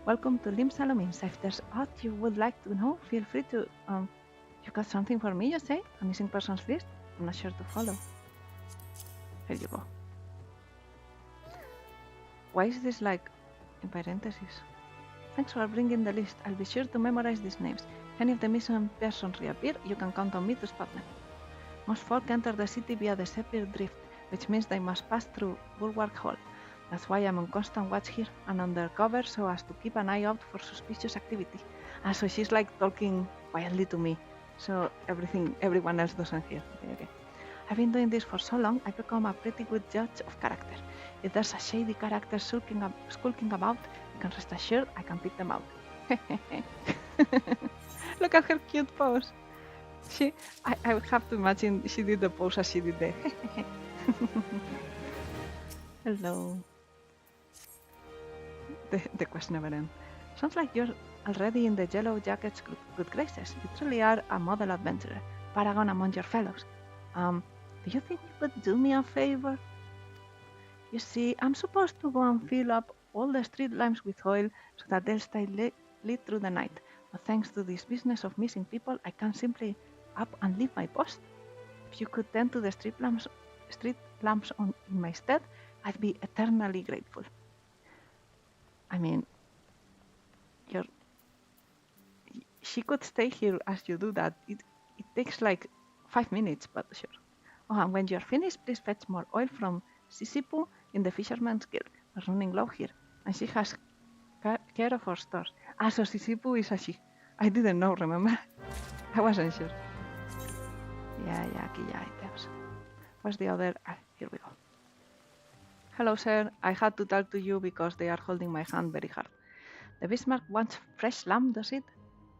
Speaker 1: Welcome to Lim Salomins. If there's aught you would like to know, feel free to... You got something for me, you say? A missing persons list? I'm not sure to follow. Here you go. Why is this like in parentheses? Thanks for bringing the list. I'll be sure to memorize these names. If any of the missing persons reappear, you can count on me to spot them. Most folk enter the city via the Sepir Drift, which means they must pass through Bulwark Hall. That's why I'm on constant watch here and undercover so as to keep an eye out for suspicious activity. So she's like talking quietly to me, so everyone else doesn't hear. Okay. I've been doing this for so long, I've become a pretty good judge of character. If there's a shady character skulking about, you can rest assured I can pick them out. Look at her cute pose. I would have to imagine she did the pose as she did the Hello. The quest never ends. Sounds like you're already in the Yellow Jacket's good graces. You truly are a model adventurer, paragon among your fellows. Do you think you could do me a favor? You see, I'm supposed to go and fill up all the street lamps with oil so that they'll stay lit through the night. But thanks to this business of missing people, I can't simply up and leave my post. If you could tend to the street lamps in my stead, I'd be eternally grateful. I mean, she could stay here as you do that. It takes like 5 minutes, but sure. Oh, and when you're finished, please fetch more oil from Sisipu in the Fisherman's Guild. We're running low here, and she has care of our stores. So Sisipu is a she. I didn't know, remember? I wasn't sure. Yeah, aquí ya items. Where's the other? Here we go. Hello, sir. I had to talk to you because they are holding my hand very hard. The Bismarck wants fresh lamb, does it?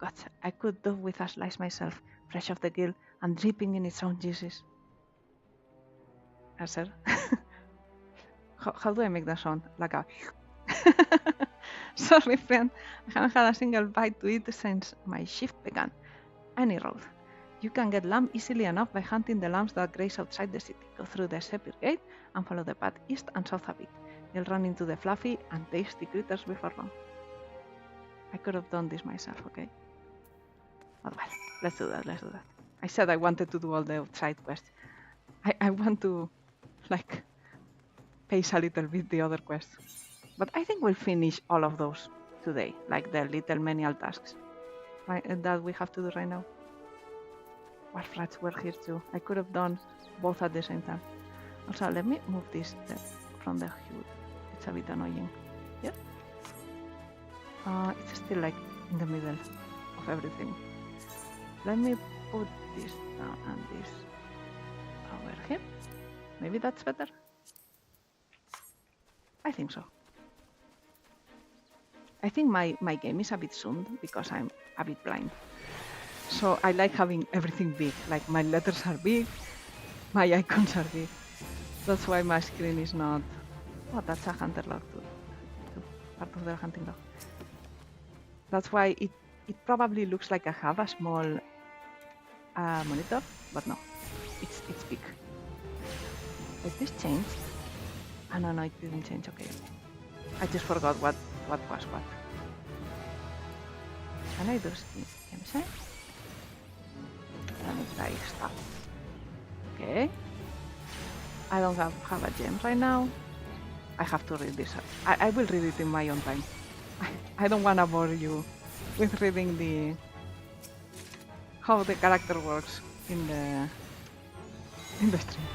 Speaker 1: God, I could do with a slice myself, fresh off the gill and dripping in its own juices. Sir? How do I make that sound? Like a... Sorry, friend. I haven't had a single bite to eat since my shift began. Any road. You can get lamb easily enough by hunting the lambs that graze outside the city. Go through the Sepir Gate and follow the path east and south a bit. You'll run into the fluffy and tasty critters before long. I could have done this myself, okay? But well, let's do that. I said I wanted to do all the outside quests. I want to, like, pace a little bit the other quests. But I think we'll finish all of those today, like the little menial tasks that we have to do right now. Wharf rats were here too. I could have done both at the same time. Also, let me move this from the HUD. It's a bit annoying. Yep. It's still like in the middle of everything. Let me put this down and this over here. Maybe that's better. I think so. I think my game is a bit zoomed because I'm a bit blind. So I like having everything big, like my letters are big, my icons are big. That's why my screen is not... Oh, that's a hunter log too. Part of the hunting log. That's why it probably looks like I have a small monitor, but no, it's big. Did this change? No, it didn't change, okay. I just forgot what was what. Can I do skin? Let me try stuff. Okay. I don't have a gem right now. I have to read this. I will read it in my own time. I don't want to bore you with reading how the character works in the stream.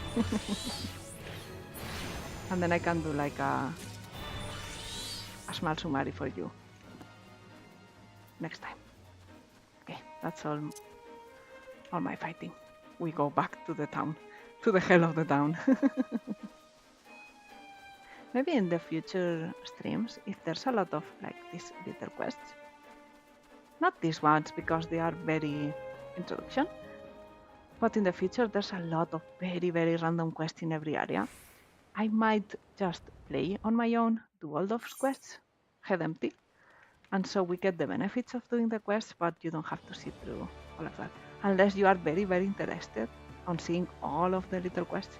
Speaker 1: And then I can do like a small summary for you next time. Okay, that's all my fighting. We go back to the town, to the hell of the town. Maybe in the future streams, if there's a lot of like these little quests, not these ones because they are very introduction, but in the future there's a lot of very, very random quests in every area. I might just play on my own, do all those quests, head empty, and so we get the benefits of doing the quests, but you don't have to sit through all of that. Unless you are very, very interested on seeing all of the little quests.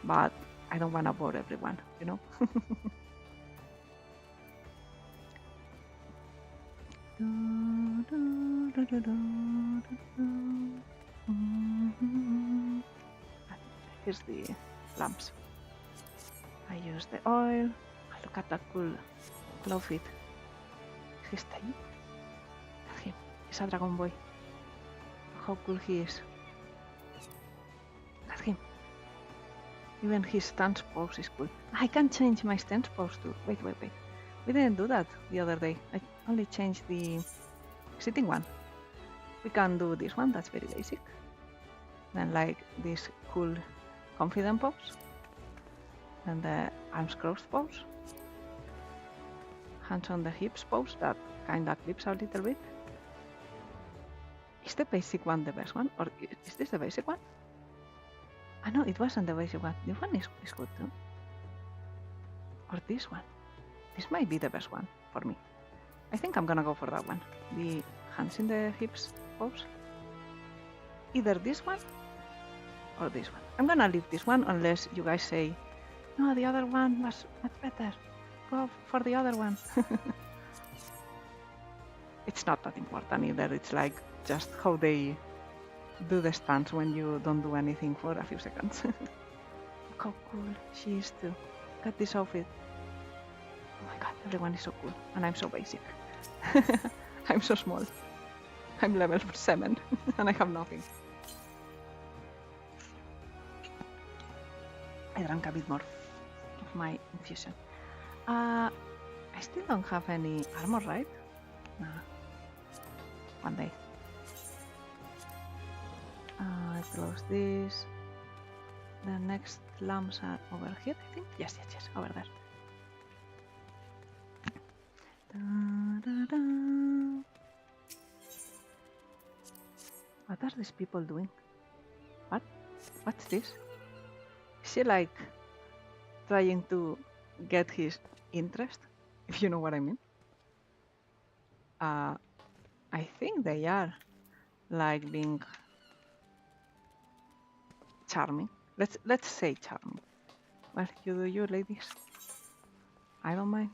Speaker 1: But I don't want to bore everyone, you know? Here's the lamps. I use the oil. Look at that cool outfit. He está ahí. Look at him. He's a dragon boy. How cool he is. Look at him. Even his stance pose is cool. I can change my stance pose too. Wait. We didn't do that the other day. I only changed the sitting one. We can do this one, that's very basic. Then like this cool confident pose. And the arms crossed pose. Hands on the hips pose that kinda clips a little bit. Is the basic one the best one? Or is this the basic one? Ah no, it wasn't the basic one. This one is good too. Or this one. This might be the best one for me. I think I'm gonna go for that one. The hands in the hips pose. Either this one or this one. I'm gonna leave this one unless you guys say, no, the other one was much better. Go for the other one. It's not that important either. It's like just how they do the stance when you don't do anything for a few seconds. Look how cool she is too. Look at this outfit. Oh my god, everyone is so cool. And I'm so basic. I'm so small. I'm level 7 and I have nothing. I drank a bit more of my infusion. I still don't have any armor, right? Nah. One day. I close this. The next lamps are over here, I think. Yes, over there. What are these people doing? What's this? Is she like trying to get his interest? If you know what I mean. I think they are like being charming. Let's say charming. Well, you do you, ladies. I don't mind.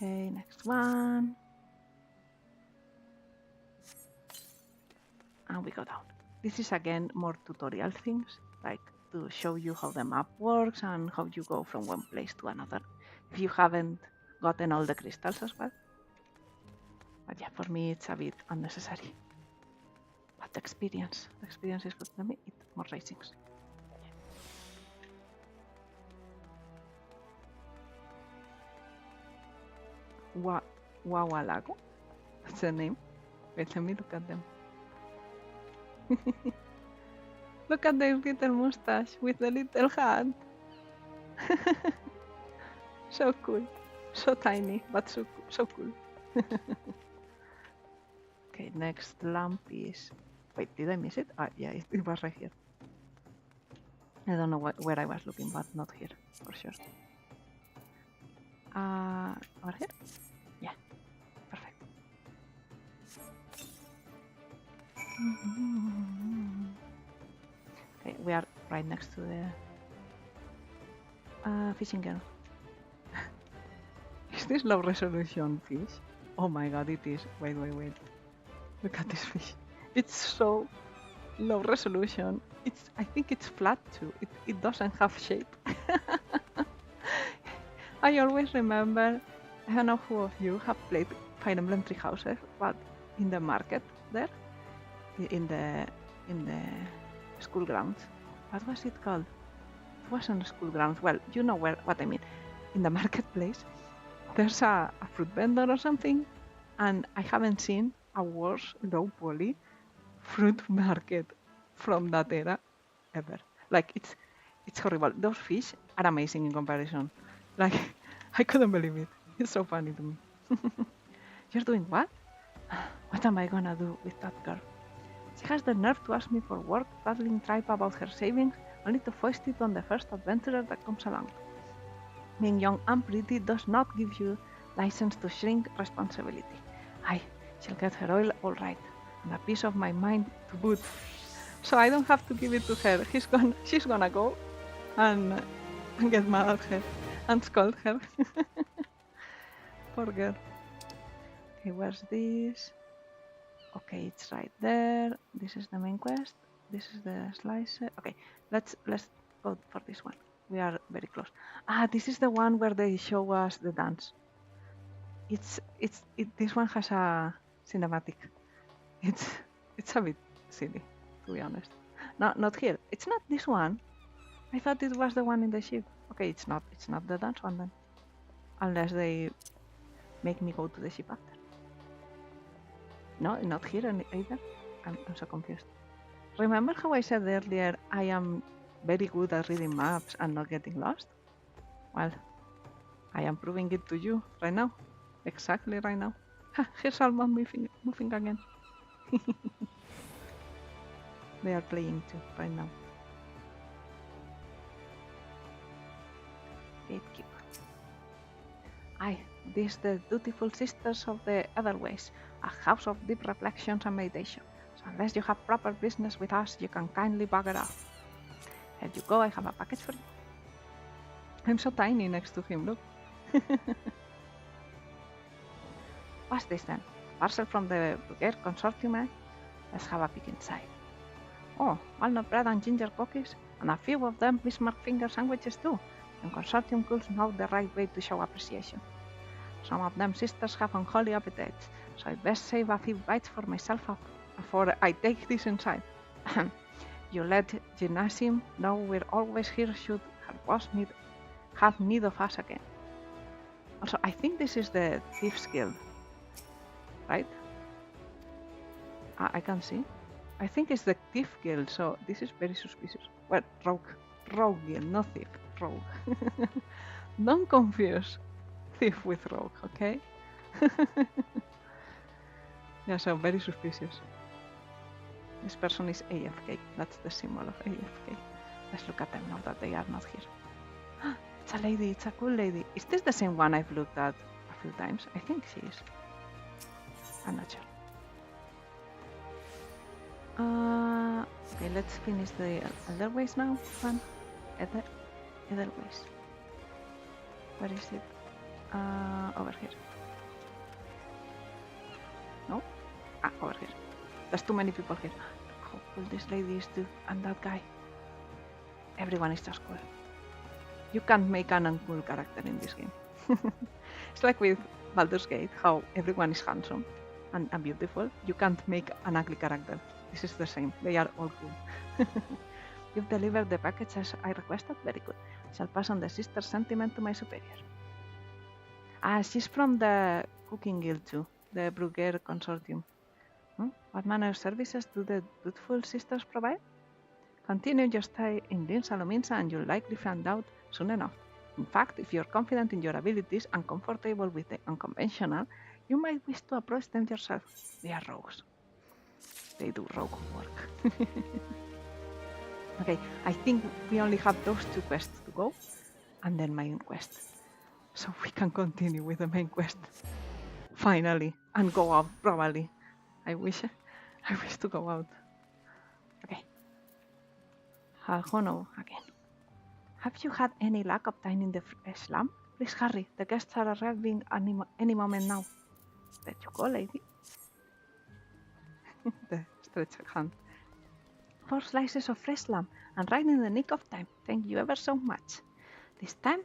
Speaker 1: Okay, next one. And we go down. This is again more tutorial things, like to show you how the map works and how you go from one place to another. If you haven't gotten all the crystals as well. But yeah, for me it's a bit unnecessary. But the experience is good. Let me eat more raisins. Wawalago? That's the name. Wait, let me look at them. Look at their little mustache with the little hat. So cool. So tiny, but so cool. Okay, next lamp is... Wait, did I miss it? Yeah, it was right here. I don't know where I was looking, but not here, for sure. Over here? Yeah, perfect. Okay, we are right next to the fishing girl. Is this low resolution fish? Oh my god, it is. Wait. Look at this fish. It's so low resolution. I think it's flat too. It doesn't have shape. I always remember, I don't know who of you have played Fire Emblem Three Houses, but in the market there, in the school grounds. What was it called? It wasn't school grounds. Well, you know what I mean. In the marketplace, there's a fruit vendor or something, and I haven't seen a worse low poly fruit market from that era ever. Like it's horrible. Those fish are amazing in comparison. Like I couldn't believe it. It's so funny to me. You're doing what? What am I gonna do with that girl? She has the nerve to ask me for word rattling tripe about her savings, only to foist it on the first adventurer that comes along. Being young and pretty does not give you license to shrink responsibility. She'll get her oil all right, and a piece of my mind to boot. So I don't have to give it to her. She's gonna go and get mad at her and scold her. Poor girl. Okay, where's this? Okay, it's right there. This is the main quest. This is the slicer. Okay, let's go for this one. We are very close. This is the one where they show us the dance. This one has a cinematic. It's a bit silly, to be honest. No, not here. It's not this one. I thought it was the one in the ship. Okay, it's not the dance one then. Unless they make me go to the ship after. No, not here either. I'm so confused. Remember how I said earlier I am very good at reading maps and not getting lost? Well, I am proving it to you right now. Exactly right now. Here's Alma moving again. They are playing too right now. Gatekeeper. These the dutiful sisters of the Otherways, a house of deep reflections and meditation. So unless you have proper business with us, you can kindly bugger off. Here you go, I have a package for you. I'm so tiny next to him, look. What's this then? Parcel from the Brugger Consortium, eh? Let's have a peek inside. Oh, walnut bread and ginger cookies, and a few of them Bismarck finger sandwiches too. And Consortium cools know the right way to show appreciation. Some of them sisters have unholy appetites, so I'd best save a few bites for myself before I take this inside. You let Gymnasium know we're always here should her boss have need of us again. Also, I think this is the Thieves Guild, right? I can see. I think it's the Thief Guild, so this is very suspicious. Well, Rogue Guild, not Thief, Rogue. Don't confuse Thief with Rogue, okay? Yeah, so very suspicious. This person is AFK, that's the symbol of AFK. Let's look at them now that they are not here. It's a lady, it's a cool lady. Is this the same one I've looked at a few times? I think she is. I'm not sure. Okay, let's finish the Otherways now. Fun. Otherways. Where is it? Over here. No? Over here. There's too many people here. Look how cool this lady is too, and that guy. Everyone is just cool. You can't make an uncool character in this game. It's like with Baldur's Gate, how everyone is handsome and beautiful. You can't make an ugly character. This is the same. They are all cool. You've delivered the package as I requested. Very good. I shall pass on the sister's sentiment to my superior. She's from the Cooking Guild too, the Brugger Consortium. What manner of services do the dutiful sisters provide? Continue your stay in Din Salominsa and you'll likely find out soon enough. In fact, if you're confident in your abilities and comfortable with the unconventional, you might wish to approach them yourself. They are rogues. They do rogue work. Okay, I think we only have those two quests to go, and then main quest. So we can continue with the main quest. Finally, and go out, probably. I wish to go out. Okay. Hono again. Have you had any luck obtaining the slum? Please hurry, the guests are arriving any moment now. There you go, lady. The stretched hand. 4 slices of fresh lamb, and right in the nick of time. Thank you ever so much. This time,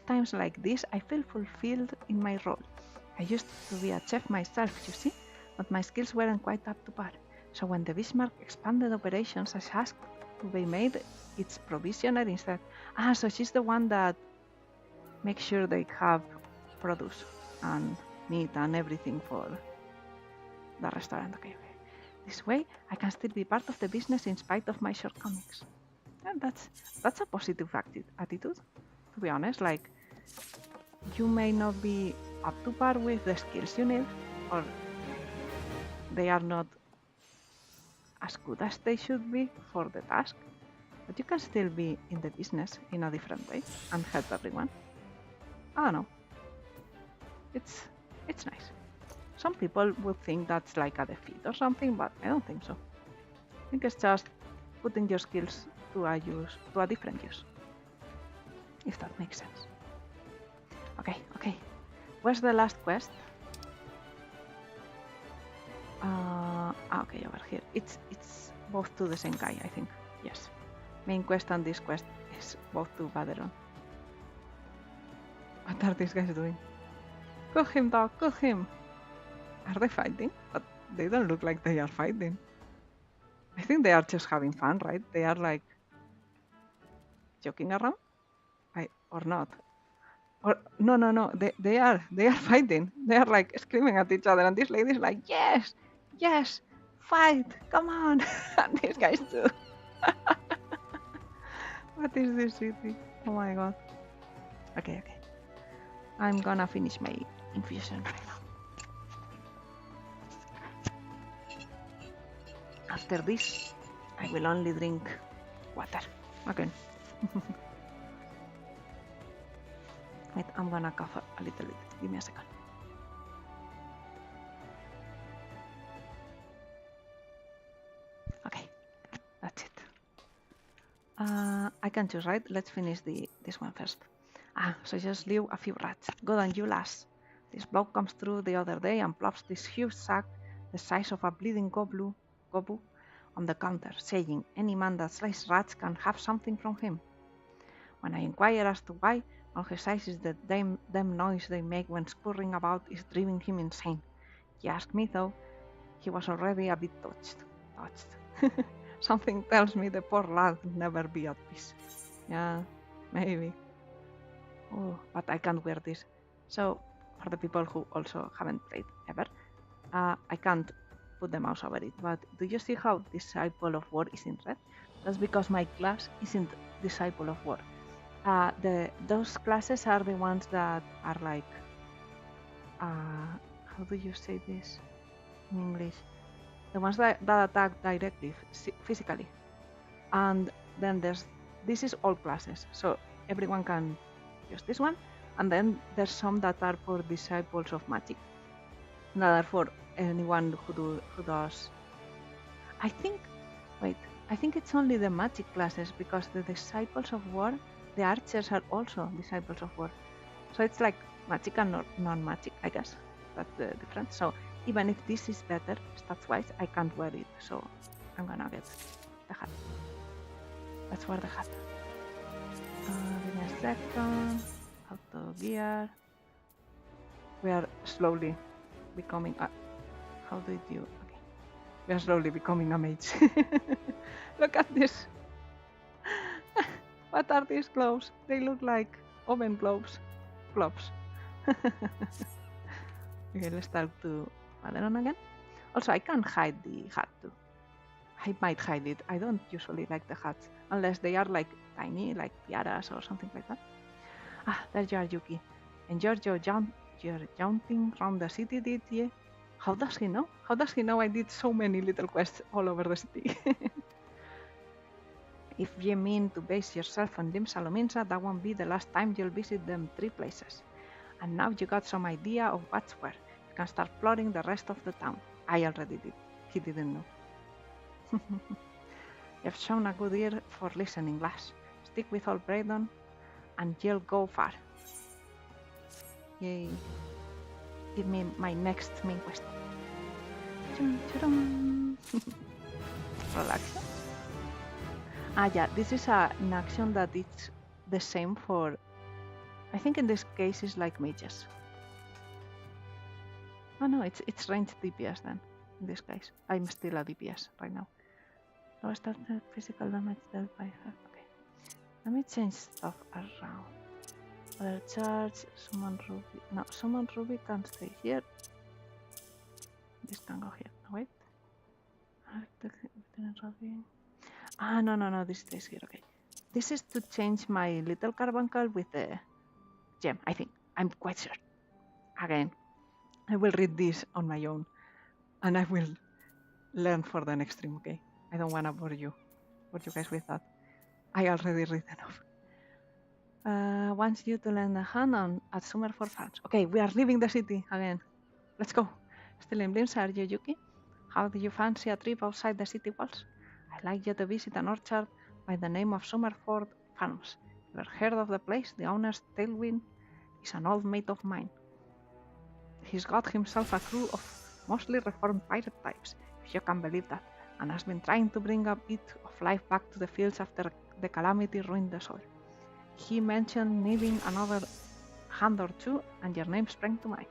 Speaker 1: times like this, I feel fulfilled in my role. I used to be a chef myself, you see, but my skills weren't quite up to par. So when the Bismarck expanded operations, I asked to be made its provisioner instead. So she's the one that makes sure they have produce and meat and everything for the restaurant. Okay. This way, I can still be part of the business in spite of my shortcomings. And that's a positive attitude, to be honest. Like, you may not be up to par with the skills you need, or they are not as good as they should be for the task, but you can still be in the business in a different way and help everyone. I don't know. It's nice. Some people would think that's like a defeat or something, but I don't think so. I think it's just putting your skills to a different use. If that makes sense. Okay. Where's the last quest? Okay, over here. It's both to the same guy, I think. Yes. Main quest and this quest is both to Baderon. What are these guys doing? Cook him, dog, cook him! Are they fighting? But they don't look like they are fighting. I think they are just having fun, right? They are like joking around? Or not. Or no, they are fighting. They are like screaming at each other, and this lady is like, yes, fight, come on. And these guys too. What is this city? Oh my god. Okay. I'm gonna finish my infusion right now. After this, I will only drink water again. Wait, I'm gonna cough a little bit. Give me a second. Okay, that's it. I can choose, right? Let's finish this one first. So just leave a few rats. Good on you, lass. This bloke comes through the other day and plops this huge sack the size of a bleeding gobu on the counter, saying any man that slays rats can have something from him. When I inquire as to why, all he says is that them noise they make when scurrying about is driving him insane. He asked me though, he was already a bit touched. Something tells me the poor lad will never be at peace. Yeah, maybe. Oh, but I can't wear this. So, for the people who also haven't played ever, I can't put the mouse over it. But do you see how Disciple of War is in red? That's because my class isn't Disciple of War. Those classes are the ones that are like, how do you say this in English? The ones that attack directly, physically. And then this is all classes, so everyone can use this one. And then there's some that are for disciples of magic, that are for anyone who does. I think it's only the magic classes, because the disciples of war, the archers are also disciples of war. So it's like magic and non-magic, I guess. That's the difference. So even if this is better stats-wise, I can't wear it. So I'm gonna get the hat. Let's wear the hat. Give me a second. Auto gear. We are slowly becoming how did you? Okay. We are slowly becoming a mage. Look at this. What are these gloves? They look like oven gloves. Okay, let's talk to Maderon again. Also, I can hide the hat too. I might hide it. I don't usually like the hats, unless they are like tiny, like tiaras or something like that. There you are, Yuki. And you're jaunting around the city, did you? How does he know? How does he know I did so many little quests all over the city? If you mean to base yourself on Dim Salominsa, that won't be the last time you'll visit them 3 places. And now you got some idea of what's where. You can start plotting the rest of the town. I already did. He didn't know. You've shown a good ear for listening, lass. Stick with old Braydon and you'll go far. Yay. Give me my next main quest. Relax. Yeah, this is an action that it's the same for, I think in this case it's like mages. Oh no, it's ranged DPS then, in this case. I'm still a DPS right now. So I started physical damage dealt by her. Okay. Let me change stuff around. Other charge, summon Ruby. No, summon Ruby can stay here. This can go here. No, wait. No, this stays here. Okay. This is to change my little carbuncle with the gem, I think. I'm quite sure. Again, I will read this on my own and I will learn for the next stream, okay? I don't want to bore you guys with that. I already read enough. Wants you to lend a hand on at Summer for Farms. Okay, we are leaving the city again. Let's go. Still in Blims, are you, Yuki? How do you fancy a trip outside the city walls? I'd like you to visit an orchard by the name of Summerford Farms. Ever heard of the place? The owner's tailwind is an old mate of mine. He's got himself a crew of mostly reformed pirate types, if you can believe that, and has been trying to bring a bit of life back to the fields after the calamity ruined the soil. He mentioned needing another hand or two, and your name sprang to mind.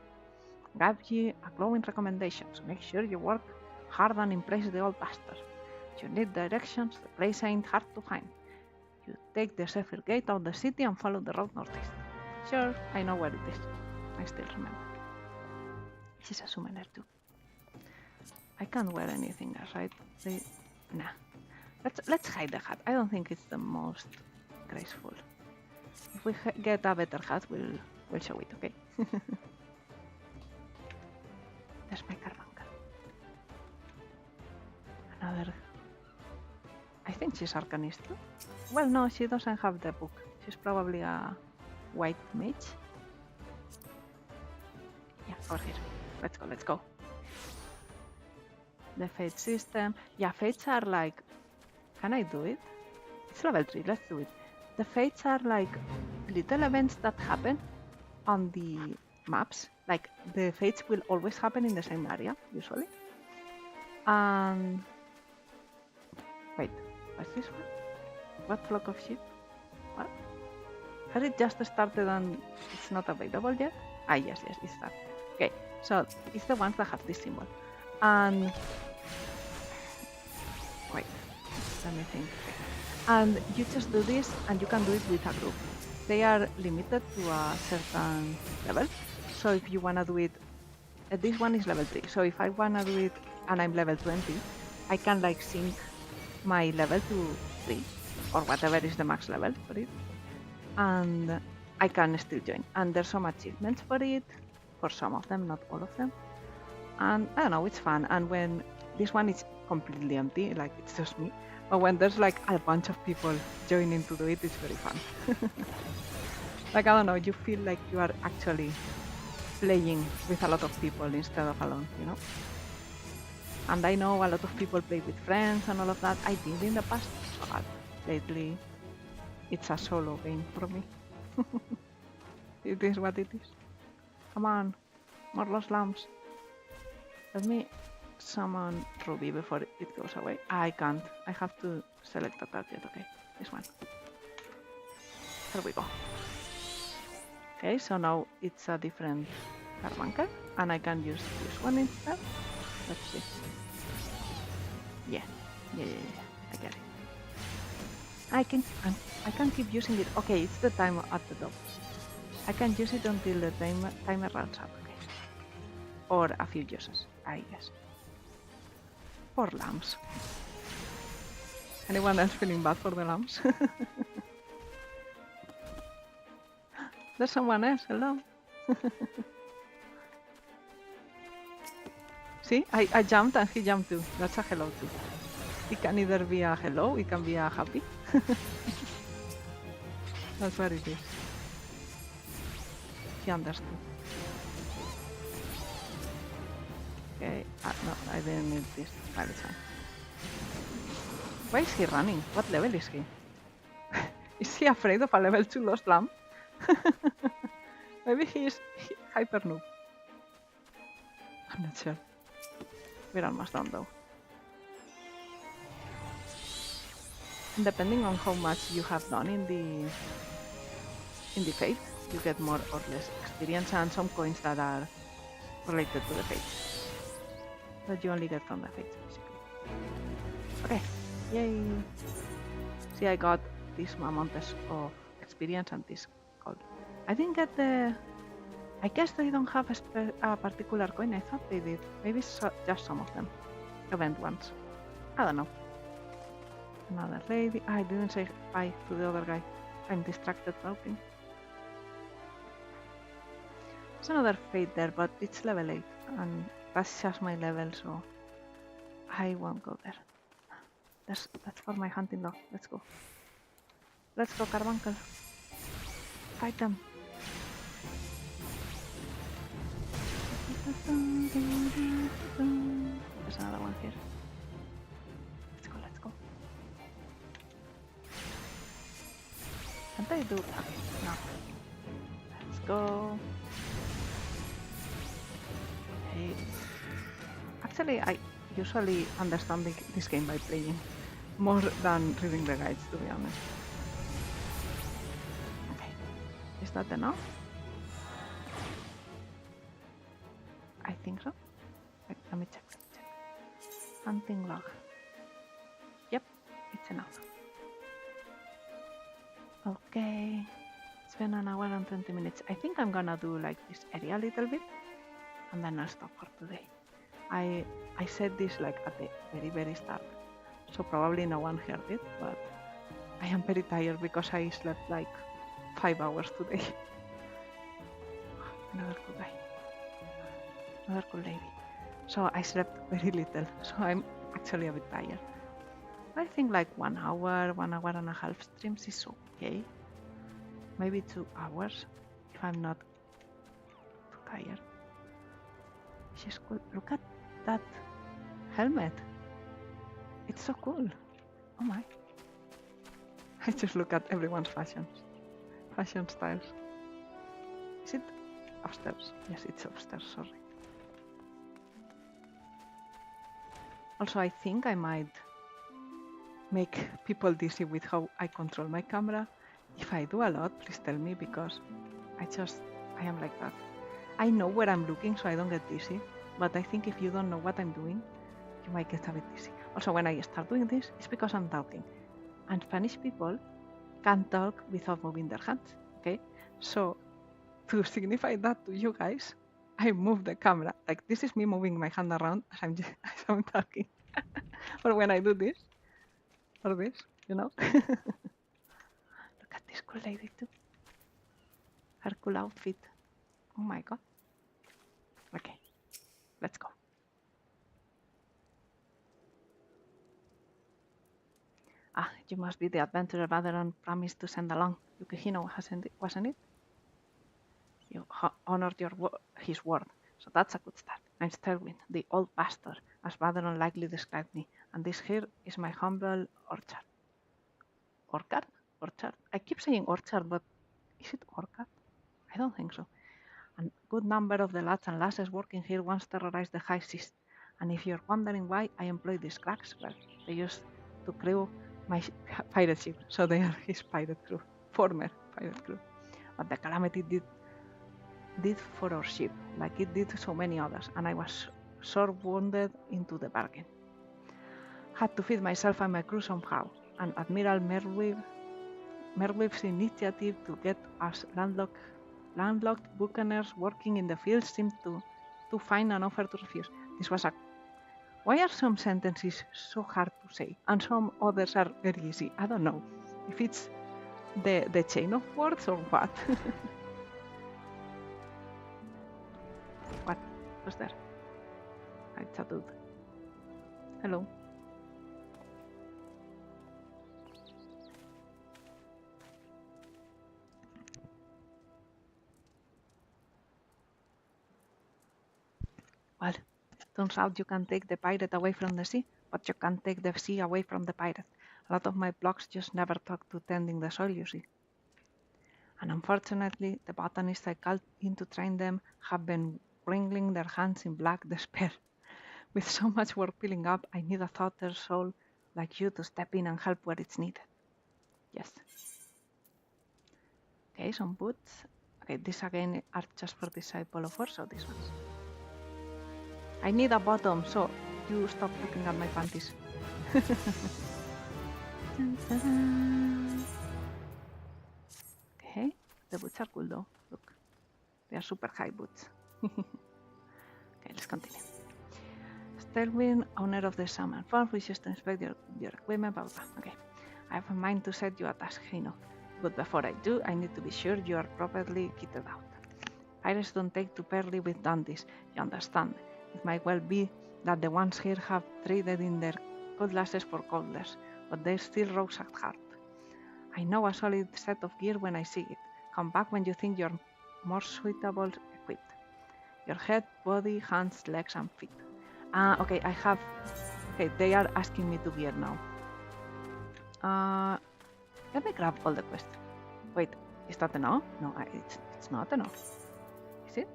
Speaker 1: Gave ye a glowing recommendation, so make sure you work hard and impress the old bastard. You need directions, the place ain't hard to find. You take the Zephyr Gate out of the city and follow the road northeast. Sure, I know where it is. I still remember. She's a summoner too. I can't wear anything else, right? Nah. Let's hide the hat. I don't think it's the most graceful. If we get a better hat, we'll show it, okay? There's my carbuncle. Another... I think she's arcanist too. Well, no, she doesn't have the book. She's probably a white mage. Yeah, over here. Let's go. The fate system. Yeah, fates are like... Can I do it? It's level 3, let's do it. The fates are like little events that happen on the maps. Like, the fates will always happen in the same area, usually. And... Wait, what's this one? What flock of sheep? What? Has it just started and it's not available yet? Ah, yes, it started. Okay, so it's the ones that have this symbol. And... Wait, let me think. And you just do this, and you can do it with a group. They are limited to a certain level. So if you want to do it... this one is level 3. So if I want to do it and I'm level 20, I can like sync my level to 3. Or whatever is the max level for it. And I can still join. And there's some achievements for it. For some of them, not all of them. And I don't know, it's fun. And when this one is completely empty, like it's just me. But when there's like a bunch of people joining to do it, it's very fun. Like, I don't know, you feel like you are actually playing with a lot of people instead of alone, you know? And I know a lot of people play with friends and all of that. I did in the past, but lately it's a solo game for me. It is what it is. Come on, more lost lamps. Let me summon Ruby before it goes away. I can't. I have to select a target. Okay, this one. There we go. Okay, so now it's a different carbuncle, and I can use this one instead. Let's see. Yeah. I get it. I can keep using it. Okay, it's the timer at the top. I can use it until the timer runs out. Okay. Or a few uses, I guess. Poor lambs. Anyone else feeling bad for the lambs? There's someone else, hello. See, I jumped and he jumped too. That's a hello too. It can either be a hello, it can be a happy. That's what it is. He understood. Okay, no, I didn't need this. But it's fine. Why is he running? What level is he? Is he afraid of a level 2 lost lamb? Maybe he is hyper noob. I'm not sure. We're almost done though. And depending on how much you have done in the faith, you get more or less experience and some coins that are related to the faith. That you only get from the faith, basically. Okay, yay! See, I got this amount of experience and this gold. I didn't get the... I guess they don't have a particular coin. I thought they did. Maybe just some of them. Event ones. I don't know. Another lady. I didn't say bye to the other guy. I'm distracted talking. There's another fate there, but it's level 8. And that's just my level, so I won't go there. That's for my hunting dog. Let's go. Let's go, Carbuncle. Fight them. There's another one here. Let's go, let's go. Can't I do... Okay, no. Let's go. Hey. Actually, I usually understand this game by playing, more than reading the guides, to be honest. Okay, is that enough? I think so. Wait, let me check. Hunting log. Yep, it's enough. Okay, it's been an hour and 20 minutes. I think I'm gonna do like this area a little bit, and then I'll stop for today. I said this like at the very start, so probably no one heard it, but I am very tired because I slept like 5 hours today. Another cool guy. Another cool lady. So I slept very little, so I'm actually a bit tired. I think like 1 hour, 1 hour and a half streams is okay. Maybe 2 hours if I'm not too tired. She's cool. Look at that helmet. It's so cool. Oh my. I just look at everyone's fashion styles. Is it upstairs? Yes, it's upstairs, sorry. Also, I think I might make people dizzy with how I control my camera. If I do a lot, please tell me, because I am like that. I know where I'm looking, so I don't get dizzy, but I think if you don't know what I'm doing, you might get a bit dizzy. Also, when I start doing this, it's because I'm talking. And Spanish people can't talk without moving their hands, okay? So, to signify that to you guys, I move the camera. Like, this is me moving my hand around as I'm talking. Or when I do this, or this, you know? Look at this cool lady too. Her cool outfit. Oh my god. Okay, let's go. Ah, you must be the adventurer Baderon promised to send along. Yukihino, wasn't it? You honored his word, so that's a good start. I'm Sterwin, the old pastor, as Baderon likely described me, and this here is my humble orchard. Orchard? Orchard? I keep saying orchard, but is it orchard? I don't think so. A good number of the lads and lasses working here once terrorized the high seas, and if you're wondering why I employ these cracks, well, they used to crew my pirate ship, so they are his pirate crew, former pirate crew. But the calamity did for our ship, like it did so many others, and I was sore wounded into the bargain. Had to feed myself and my crew somehow, and Admiral Merwiff's initiative to get us landlocked buccaneers working in the field seemed to find an offer to refuse. This was Why are some sentences so hard to say, and some others are very easy? I don't know if it's the chain of words or what. What was there? It's a dude. Hello. Well, turns out you can take the pirate away from the sea, but you can't take the sea away from the pirate. A lot of my blocks just never talk to tending the soil, you see. And unfortunately, the botanists I called in to train them have been wringing their hands in black despair. With so much work piling up, I need a thoughtful soul like you to step in and help where it's needed. Yes. Okay, some boots. Okay, these again are just for Disciple of War, so these ones. I need a bottom, so you stop looking at my panties. Okay, the boots are cool though. Look, they are super high boots. Okay, let's continue. Stelwyn, owner of the Salmon Farm, wishes to inspect your equipment, blah, blah. Okay, I have a mind to set you a task, Hino. But before I do, I need to be sure you are properly kitted out. Pirates don't take too fairly with dandies, you understand. It might well be that the ones here have traded in their cutlasses for codlers, but they're still rogues at heart. I know a solid set of gear when I see it. Come back when you think you're more suitable equipped. Your head, body, hands, legs, and feet. Okay, I have... Okay, they are asking me to gear now. Let me grab all the quests. Wait, is that enough? No, it's not enough. Is it?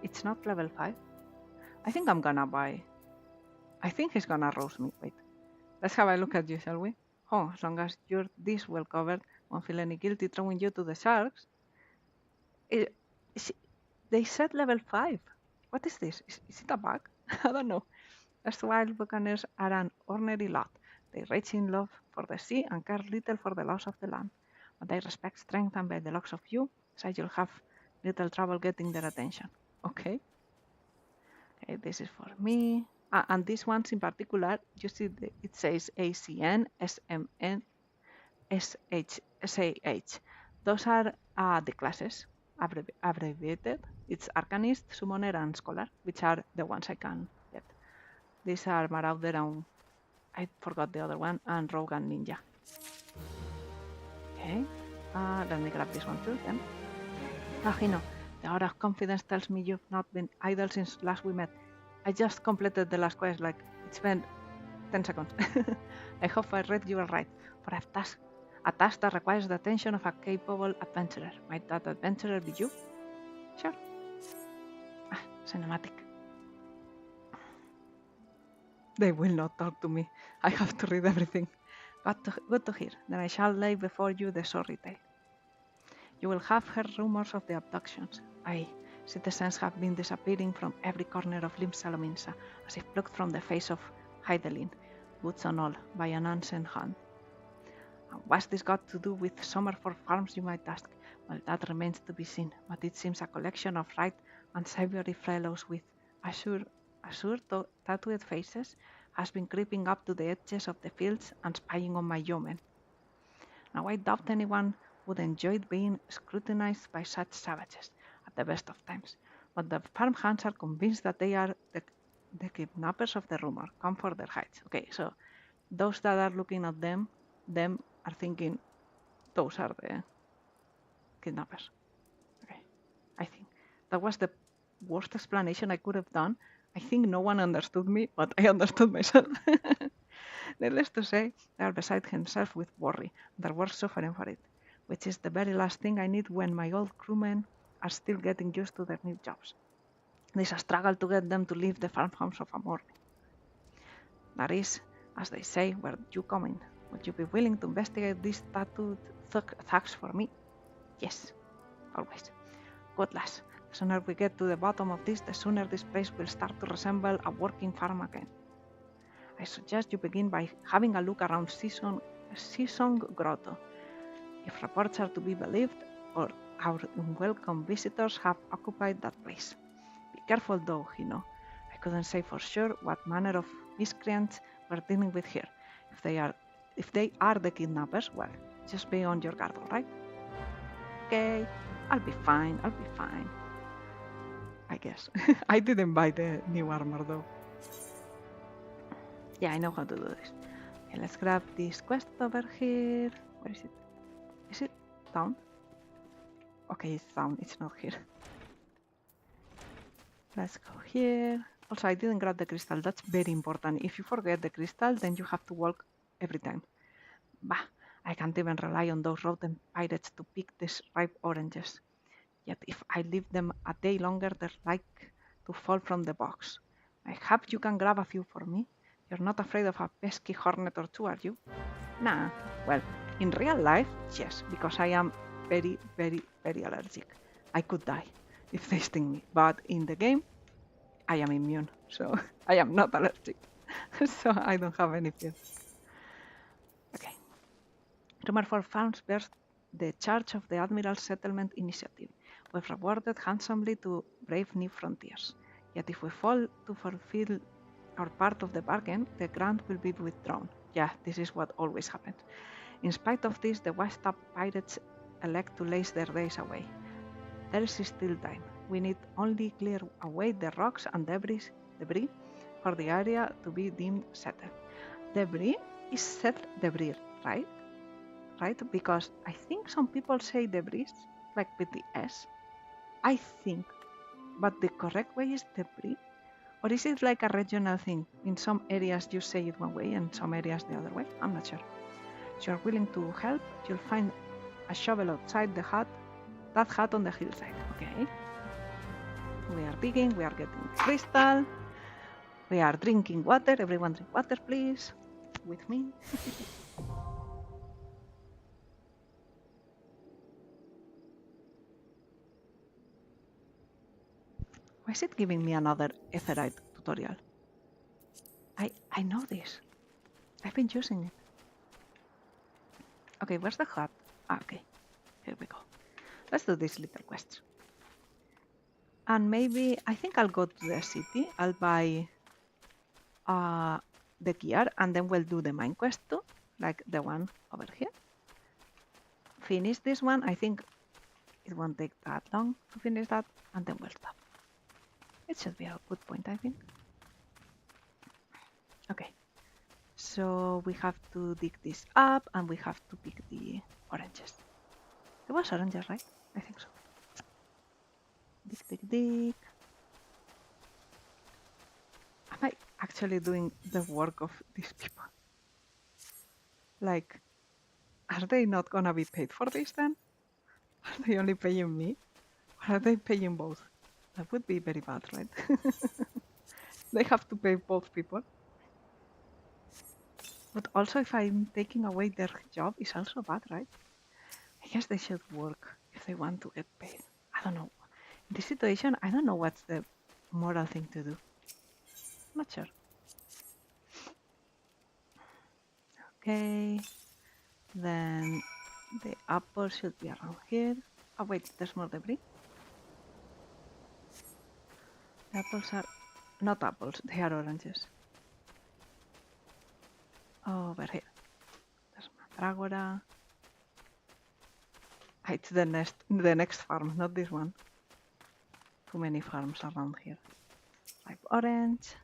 Speaker 1: It's not level 5. I think I'm gonna buy... I think he's gonna roast me. Wait, let's have a look at you, shall we? Oh, as long as you're this well covered, won't feel any guilty throwing you to the sharks. They said level 5. What is this? Is it a bug? I don't know. Erstwhile buccaneers are an ordinary lot. They rage in love for the sea and care little for the laws of the land. But they respect strength, and by the looks of you, so you'll have little trouble getting their attention. Okay. Okay, this is for me. And these ones in particular, you see it says ACN, SMN, SH. Those are the classes abbreviated. It's arcanist, summoner, and scholar, which are the ones I can get. These are marauder and I forgot the other one, and rogue and ninja. Okay, let me grab this one too then. Hino, the aura of confidence tells me you've not been idle since last we met. I just completed the last quest, like it's been 10 seconds. I hope I read you right, for I've a task that requires the attention of a capable adventurer. Might that adventurer be you? Sure. Cinematic. They will not talk to me. I have to read everything. Good to hear. Then I shall lay before you the sorry tale. You will have heard rumors of the abductions. Aye, citizens have been disappearing from every corner of Lim Salaminsa, as if plucked from the face of Heidelin, boots and all, by an ancient hand. And what's this got to do with Summerford Farms, you might ask? Well, that remains to be seen, but it seems a collection of right and savory fellows with azure tattooed faces has been creeping up to the edges of the fields and spying on my yeomen. Now I doubt anyone would enjoy being scrutinized by such savages at the best of times, but the farmhands are convinced that they are the kidnappers of the rumor, come for their hides. Okay, so those that are looking at them are thinking those are the kidnappers. Okay, I think that was the worst explanation I could have done. I think no one understood me, but I understood myself. Needless to say, they are beside himself with worry. They're worse suffering for it, which is the very last thing I need when my old crewmen are still getting used to their new jobs. There's a struggle to get them to leave the farmhouse of a morning. That is, as they say, where you come in. Would you be willing to investigate these tattooed thugs for me? Yes, always. Good lass. The sooner we get to the bottom of this, the sooner this place will start to resemble a working farm again. I suggest you begin by having a look around Sisong Grotto. If reports are to be believed, or our unwelcome visitors have occupied that place. Be careful though, Hino. I couldn't say for sure what manner of miscreants we're dealing with here. If they are the kidnappers, well, just be on your guard, alright? Okay, I'll be fine. I guess. I didn't buy the new armor though. Yeah, I know how to do this. Okay, let's grab this quest over here. Where is it? Is it down? Okay, it's down. It's not here. Let's go here. Also, I didn't grab the crystal. That's very important. If you forget the crystal, then you have to walk every time. Bah, I can't even rely on those rodent pirates to pick these ripe oranges. Yet if I leave them a day longer, they're like to fall from the box. I hope you can grab a few for me. You're not afraid of a pesky hornet or two, are you? Nah, well, in real life, yes, because I am very, very, very allergic. I could die if they sting me, but in the game, I am immune, so I am not allergic. So I don't have any fear. Okay. Summerford Farms bears the charge of the Admiral's Settlement Initiative. We've rewarded handsomely to brave new frontiers. Yet if we fail to fulfill our part of the bargain, the grant will be withdrawn. Yeah, this is what always happens. In spite of this, the washed-up pirates elect to laze their days away. There is still time. We need only clear away the rocks and debris for the area to be deemed settled. Debris is set debris, right? Right? Because I think some people say debris, like with the S. I think. But the correct way is debris? Or is it like a regional thing? In some areas you say it one way and some areas the other way? I'm not sure. If you're willing to help, you'll find a shovel outside the hut, that hut on the hillside. Okay. We are digging, we are getting crystal, we are drinking water. Everyone drink water, please. With me. Why is it giving me another Etherite tutorial? I know this. I've been using it. Okay, where's the hut? Ah, okay. Here we go. Let's do this little quest. And maybe, I think I'll go to the city. I'll buy the gear and then we'll do the mine quest too. Like the one over here. Finish this one. I think it won't take that long to finish that. And then we'll stop. It should be a good point, I think. Okay. So we have to dig this up and we have to pick the oranges. It was oranges, right? I think so. Dig, dig, dig. Am I actually doing the work of these people? Like, are they not gonna be paid for this then? Are they only paying me? Or are they paying both? That would be very bad, right? They have to pay both people. But also if I'm taking away their job, it's also bad, right? I guess they should work if they want to get paid. I don't know. In this situation, I don't know what's the moral thing to do. Not sure. Okay. Then the apple should be around here. Oh wait, there's more debris. The apples are not apples, they are oranges. Over here. There's mandragora. It's the next farm, not this one. Too many farms around here. Like orange.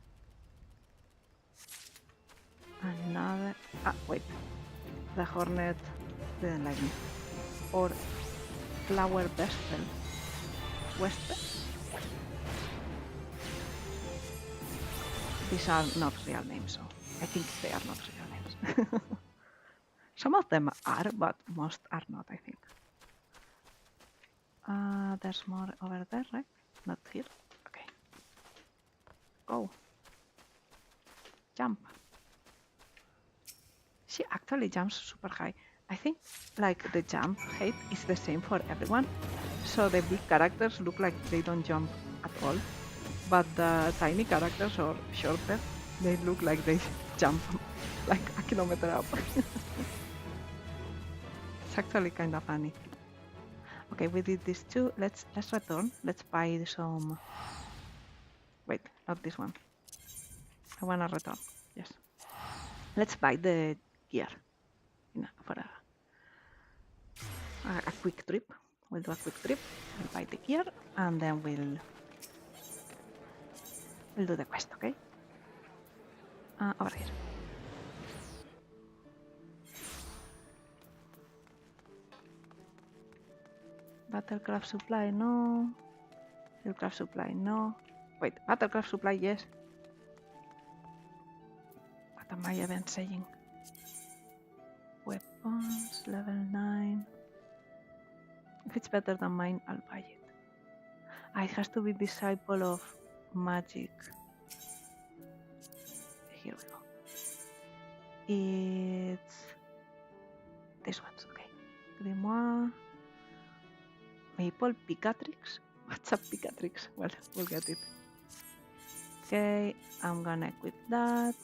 Speaker 1: Another. Ah, wait. The hornet didn't like me. Or flower vestal. Westel. These are not real names, so I think they are not real names. Some of them are, but most are not, I think. There's more over there, right? Not here. Okay. Go. Jump. She actually jumps super high. I think like the jump height is the same for everyone. So the big characters look like they don't jump at all. But the tiny characters or shorter, they look like they jump like a kilometer up. It's actually kind of funny. Okay, we did this too. Let's return. Let's buy some. Wait, not this one. I wanna return. Yes. Let's buy the gear for a quick trip. We'll do a quick trip. We'll buy the gear and then we'll do the quest. Okay. Over here. Battlecraft supply, no. Hillcraft supply, no. Wait, Battlecraft supply, yes. What am I even saying? Weapons, level 9. If it's better than mine, I'll buy it. It has to be Disciple of Magic. Here we go. It's this one's okay. Grimoire. Maple Picatrix? What's a Picatrix? Well, we'll get it. Okay, I'm gonna equip that.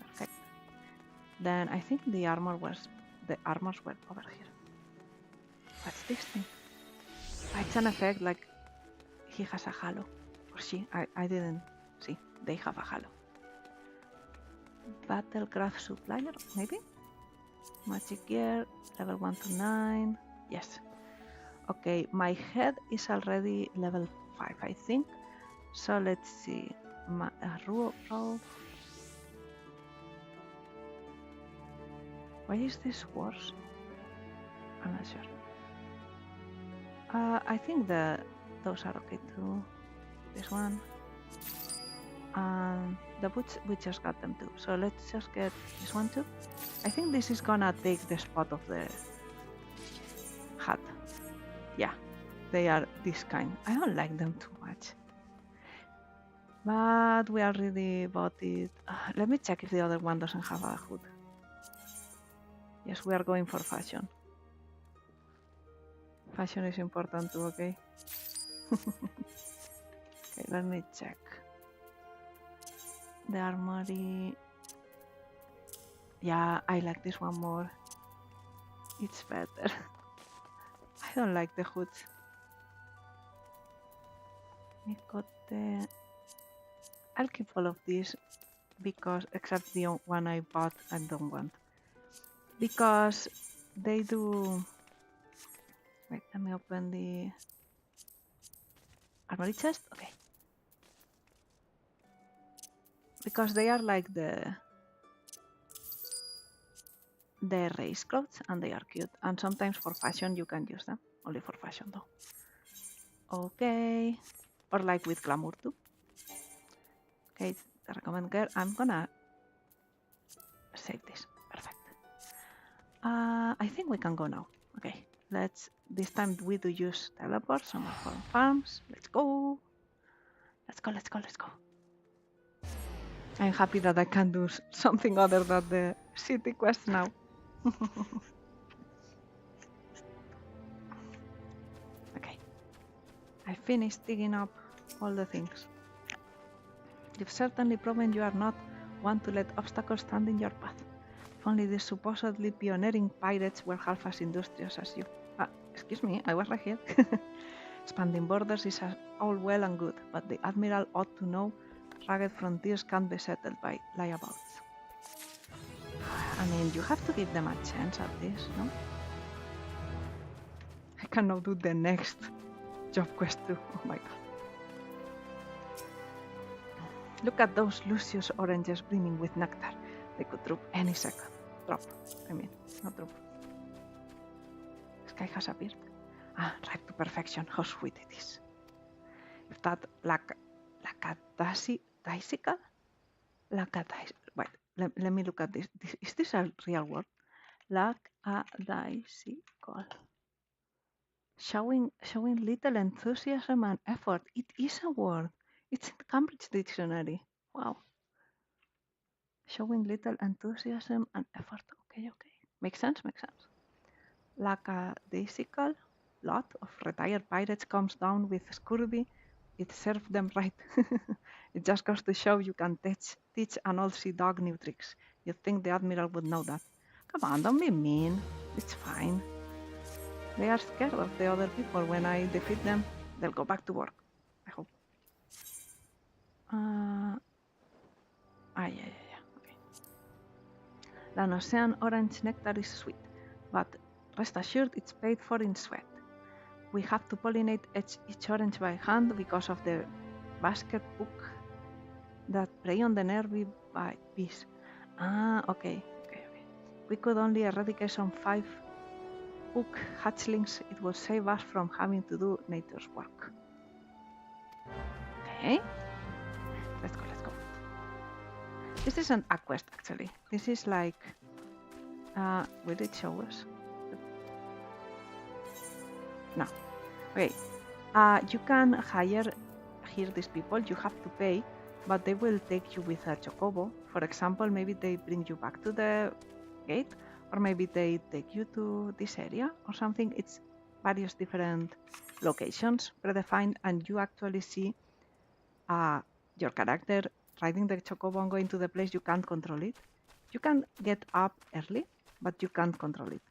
Speaker 1: Perfect. Then I think the armors were over here. What's this thing? It's an effect like he has a halo. Or she. I didn't see. They have a halo. Battlecraft supplier, maybe? Magic gear, level 1 to 9. Yes. Okay, my head is already level 5, I think. So let's see. Rope. Why is this worse? I'm not sure. I think those are okay too. This one. And the boots, we just got them too. So let's just get this one too. I think this is gonna take the spot of the hat. Yeah, they are this kind. I don't like them too much. But we already bought it. Let me check if the other one doesn't have a hood. Yes, we are going for fashion. Fashion is important too, okay? Okay, let me check. The armory. Yeah, I like this one more. It's better. I don't like the hood. Nicote. I'll keep all of these because, except the one I bought, I don't want. Because they do. Wait, let me open the armory chest. Okay. Because they are like the race clothes and they are cute. And sometimes for fashion you can use them. Only for fashion though. Okay. Or like with glamour too. Okay, the recommend girl. I'm gonna save this. Perfect. I think we can go now. Okay, let's. This time we do use teleport. Summer Farm Farms. Let's go. Let's go. Let's go. Let's go. I'm happy that I can do something other than the city quest now. Okay. I finished digging up all the things. You've certainly proven you are not one to let obstacles stand in your path. If only these supposedly pioneering pirates were half as industrious as you. Excuse me, I was right here. Expanding borders is all well and good, but the Admiral ought to know rugged frontiers can't be settled by layabouts. I mean, you have to give them a chance at this, no? I can now do the next job quest too. Oh my god. Look at those luscious oranges brimming with nectar. They could drop any second. Drop. I mean, not drop. Sky has appeared. Ripe to perfection. How sweet it is. If that lackadaisical? Wait, let me look at this. Is this a real word? Lackadaisical. Showing little enthusiasm and effort. It is a word. It's in the Cambridge Dictionary. Wow. Showing little enthusiasm and effort. Okay. Makes sense. Lackadaisical lot of retired pirates comes down with scurvy. It served them right. It just goes to show you can teach an old sea dog new tricks. You'd think the Admiral would know that. Come on, don't be mean. It's fine. They are scared of the other people. When I defeat them, they'll go back to work. I hope. Yeah. Okay. Lanocean orange nectar is sweet, but rest assured it's paid for in sweat. We have to pollinate each orange by hand because of the basket book that prey on the nervy bees. Okay. We could only eradicate some 5 book hatchlings. It would save us from having to do nature's work. Okay. Let's go. This isn't a quest actually. This is like will it show us? No. Okay. You can hire here these people. You have to pay, but they will take you with a chocobo. For example, maybe they bring you back to the gate, or maybe they take you to this area or something. It's various different locations predefined, and you actually see your character riding the chocobo and going to the place. You can't control it. You can get up early, but you can't control it.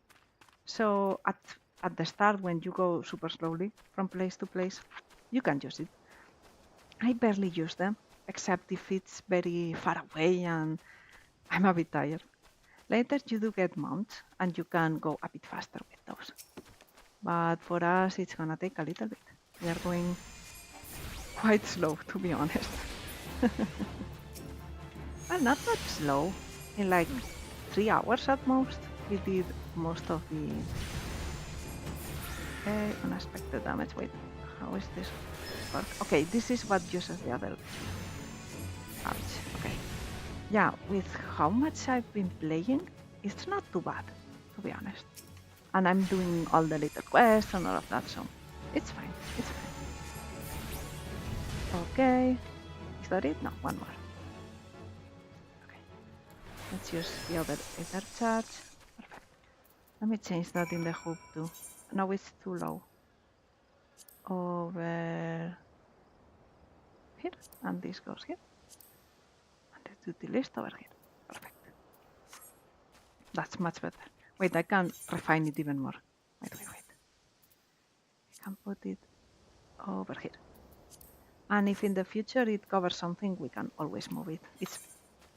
Speaker 1: So at the start, when you go super slowly from place to place, you can use it. I barely use them, except if it's very far away and I'm a bit tired. Later you do get mounts and you can go a bit faster with those. But for us it's gonna take a little bit. We are going quite slow, to be honest. Well, not that slow. In like 3 hours at most, we did most of the unexpected damage. Wait, how is this work? Okay, this is what uses the other damage. Okay. Yeah, with how much I've been playing, it's not too bad, to be honest. And I'm doing all the little quests and all of that, so it's fine. It's fine. Okay. Is that it? No, one more. Okay. Let's use the other ether charge. Perfect. Let me change that in the hoop too. No, it's too low. Over here, and this goes here. And the duty list over here. Perfect. That's much better. Wait, I can refine it even more. Wait. I can put it over here. And if in the future it covers something, we can always move it. It's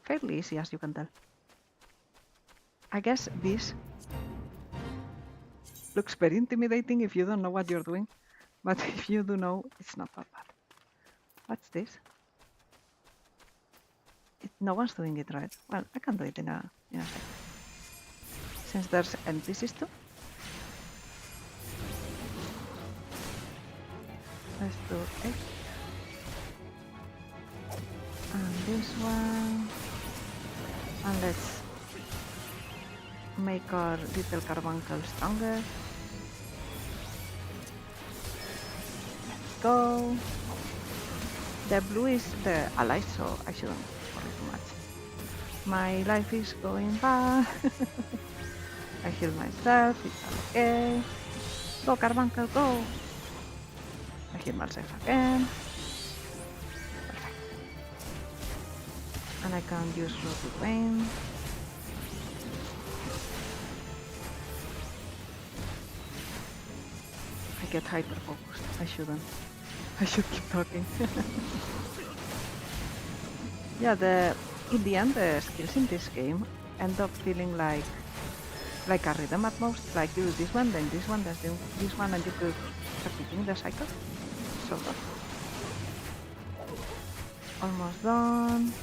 Speaker 1: fairly easy, as you can tell. I guess this looks very intimidating if you don't know what you're doing. But if you do know, it's not that bad. What's this? No one's doing it right. Well, I can do it in a second. Since there's NPCs too. Let's do it. And this one. And let's make our little carbuncle stronger. Let's go. The blue is the ally, so I shouldn't worry too much. My life is going bad. I heal myself, it's okay. Go, carbuncle, go! I heal myself again. Perfect. And I can use Rotary Rain. I get hyper focused. I shouldn't. I should keep talking. Yeah, in the end, the skills in this game end up feeling like a rhythm at most. Like you do this one, then this one, then this one, and you could repeating the cycle. So good. Almost done.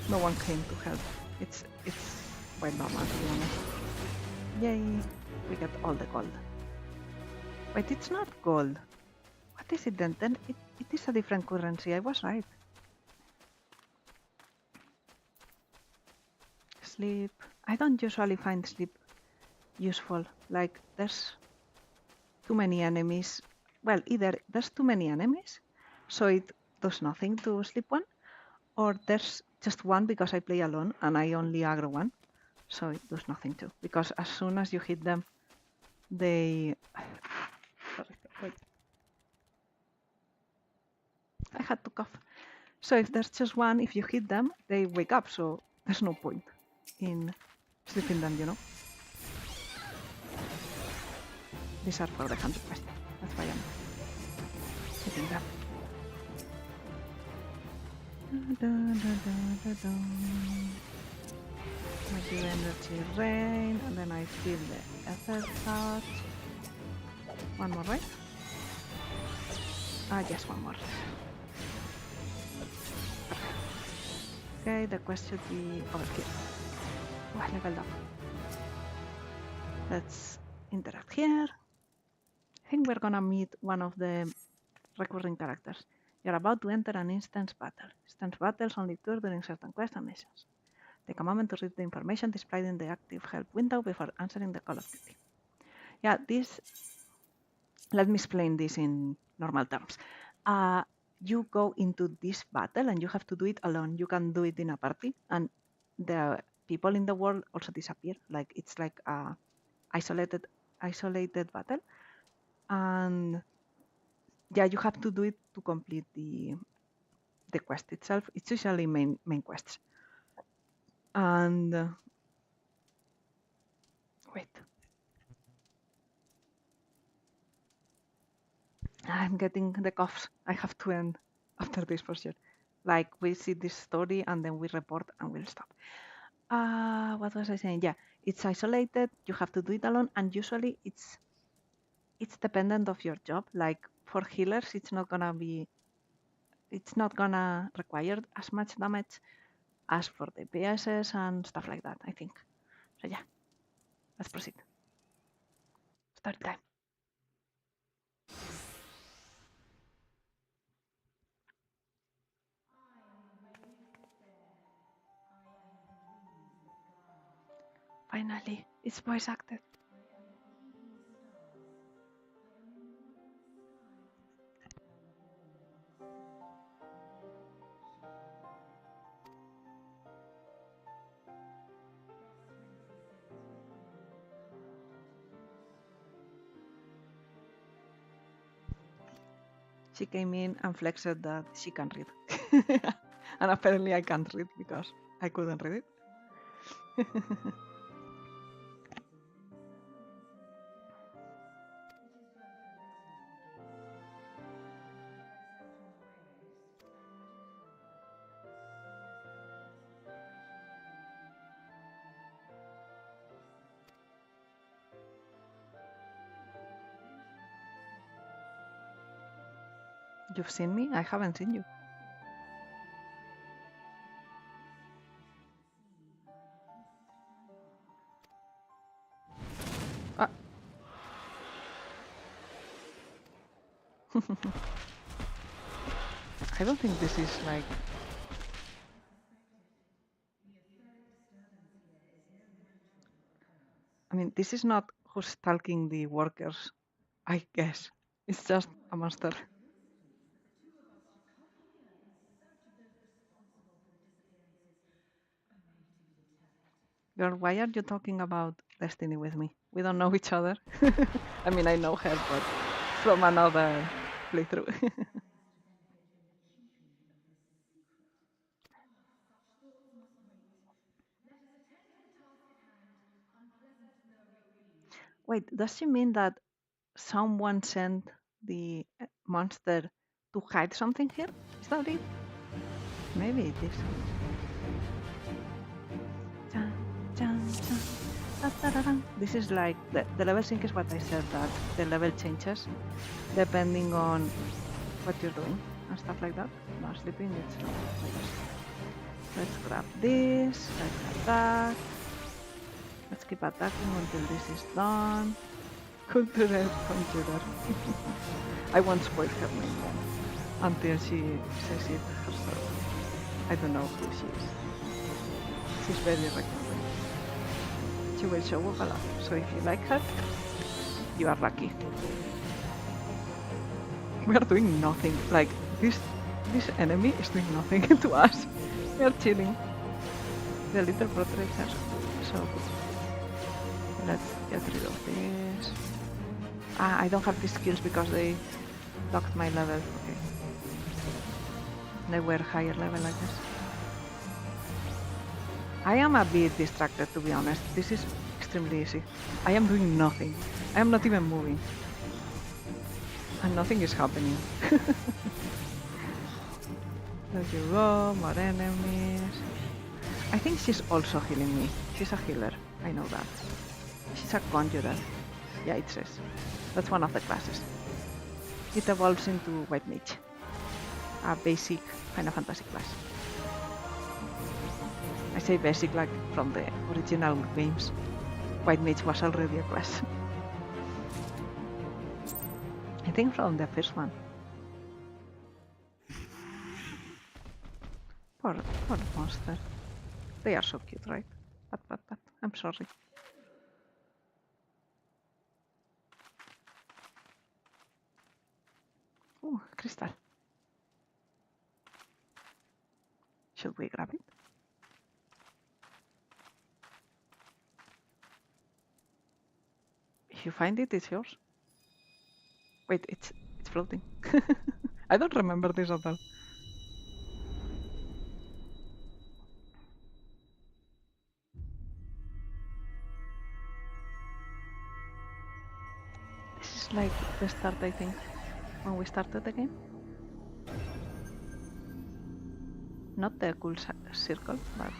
Speaker 1: No one came to help. It's quite normal, to be honest. Yay! We got all the gold. Wait, it's not gold. What is it then? Then it is a different currency. I was right. Sleep. I don't usually find sleep useful. Like, there's too many enemies. Well, either there's too many enemies, so it does nothing to sleep one, or there's just one because I play alone and I only aggro one, so it does nothing too. Because as soon as you hit them, they... Sorry, I had to cough. So if there's just one, if you hit them, they wake up, so there's no point in sleeping them, you know? These are for the 100 quest. That's why I'm hitting them. I do energy rain, and then I feel the ether touch. One more, right? Yes, one more. Okay, the quest should be over here. Oh, I leveled up. Let's interact here. I think we're gonna meet one of the recurring characters. You're about to enter an instance battle. Instance battles only occur during certain quests and missions. Take a moment to read the information displayed in the active help window before answering the call of duty. Yeah, let me explain this in normal terms. You go into this battle and you have to do it alone. You can do it in a party, and the people in the world also disappear. Like it's like a isolated battle, and yeah, you have to do it to complete the quest itself. It's usually main quests. And wait, I'm getting the coughs. I have to end after this for sure. Like we see this story and then we report and we'll stop. What was I saying? Yeah, it's isolated. You have to do it alone, and usually it's dependent of your job. Like for healers, it's not gonna be it's not gonna require as much damage as for the PSs and stuff like that, I think. So yeah, let's proceed. Start time. Finally, it's voice acted. She came in and flexed that she can read. And apparently I can't read because I couldn't read it. You've seen me? I haven't seen you. Ah. I don't think this is like... I mean, this is not who's stalking the workers, I guess. It's just a monster. Girl, why are you talking about Destiny with me? We don't know each other. I mean, I know her, but from another playthrough. Wait, does she mean that someone sent the monster to hide something here? Is that it? Maybe it is. Chan, chan, chan. This is like the level sync is what I said, that the level changes depending on what you're doing and stuff like that. No sleeping, it's not. Let's grab this, let's attack. Let's keep attacking until this is done. Pngtuber. I won't spoil her name then until she says it herself. I don't know who she is. She's very recommended. She will show up a lot, so if you like her, you are lucky. We are doing nothing. Like this enemy is doing nothing to us. We are chilling. The little protectors. So let's get rid of this. Ah, I don't have these skills because they locked my level. Okay. They were higher level, I guess. I am a bit distracted, to be honest. This is extremely easy. I am doing nothing. I am not even moving. And nothing is happening. There you go, more enemies. I think she's also healing me. She's a healer, I know that. She's a conjurer. Yeah, it says. That's one of the classes. It evolves into White Mage, a basic Final Fantasy class. I say basic like from the original games. White Mage was already a class. I think from the first one. Poor monster. They are so cute, right? But, I'm sorry. Ooh, crystal. Should we grab it? If you find it, it's yours. Wait, it's floating. I don't remember this at all. This is like the start, I think, when we started the game. Not the cool circle, but...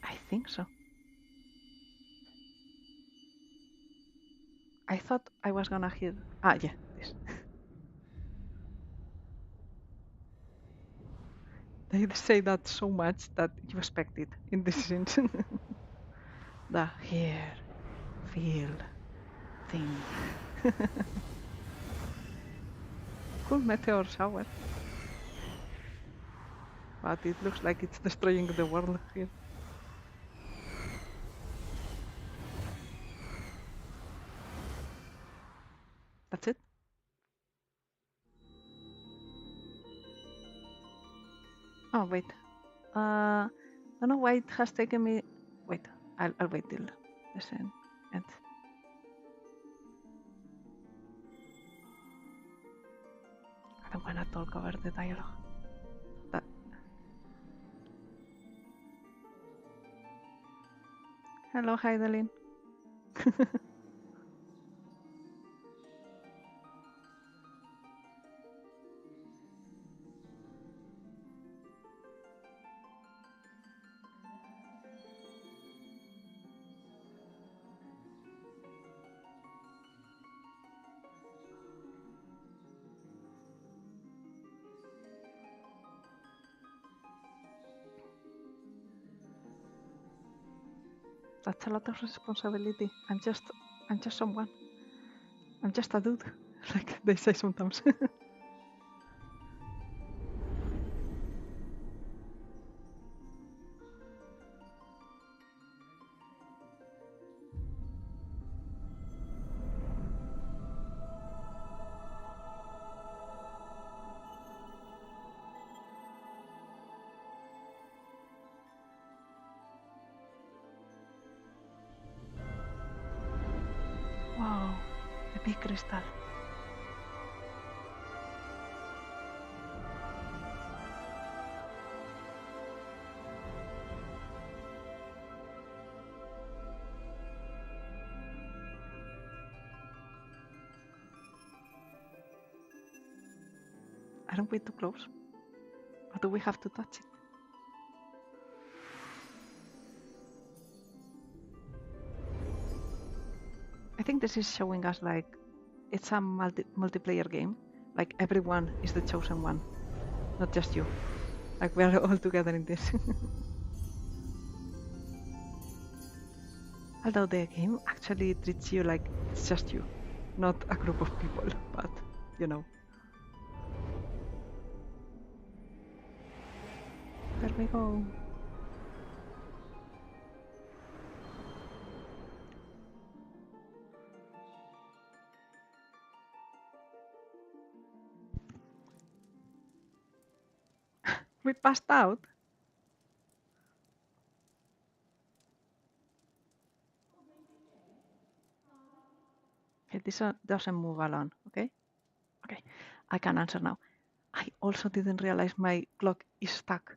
Speaker 1: I think so. I thought I was gonna hear. Ah, yeah, this. They say that so much that you expect it in this scene. The hear, feel thing. Cool meteor shower. But it looks like it's destroying the world here. That's it? Oh, wait. I don't know why it has taken me. Wait, I'll wait till the scene ends. I don't want to talk over the dialogue. That... Hello, Heidelin. That's a lot of responsibility. I'm just someone. I'm just a dude, like they say sometimes. Wow, the big crystal. Aren't we too close? Or do we have to touch it? I think this is showing us like it's a multiplayer game. Like everyone is the chosen one, not just you. Like we are all together in this. Although the game actually treats you like it's just you, not a group of people, but you know. There we go. We passed out. Okay, this doesn't move alone, okay? Okay, I can answer now. I also didn't realize my clock is stuck.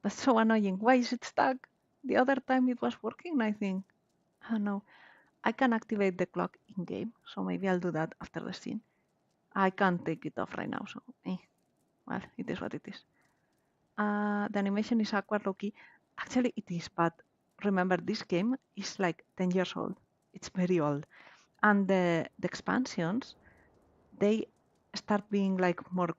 Speaker 1: That's so annoying. Why is it stuck? The other time it was working, I think. Oh no. I can activate the clock in-game, so maybe I'll do that after the scene. I can't take it off right now, so well, it is what it is. The animation is awkward, low-key. Actually, it is, but remember, this game is like 10 years old. It's very old. And the expansions, they start being like more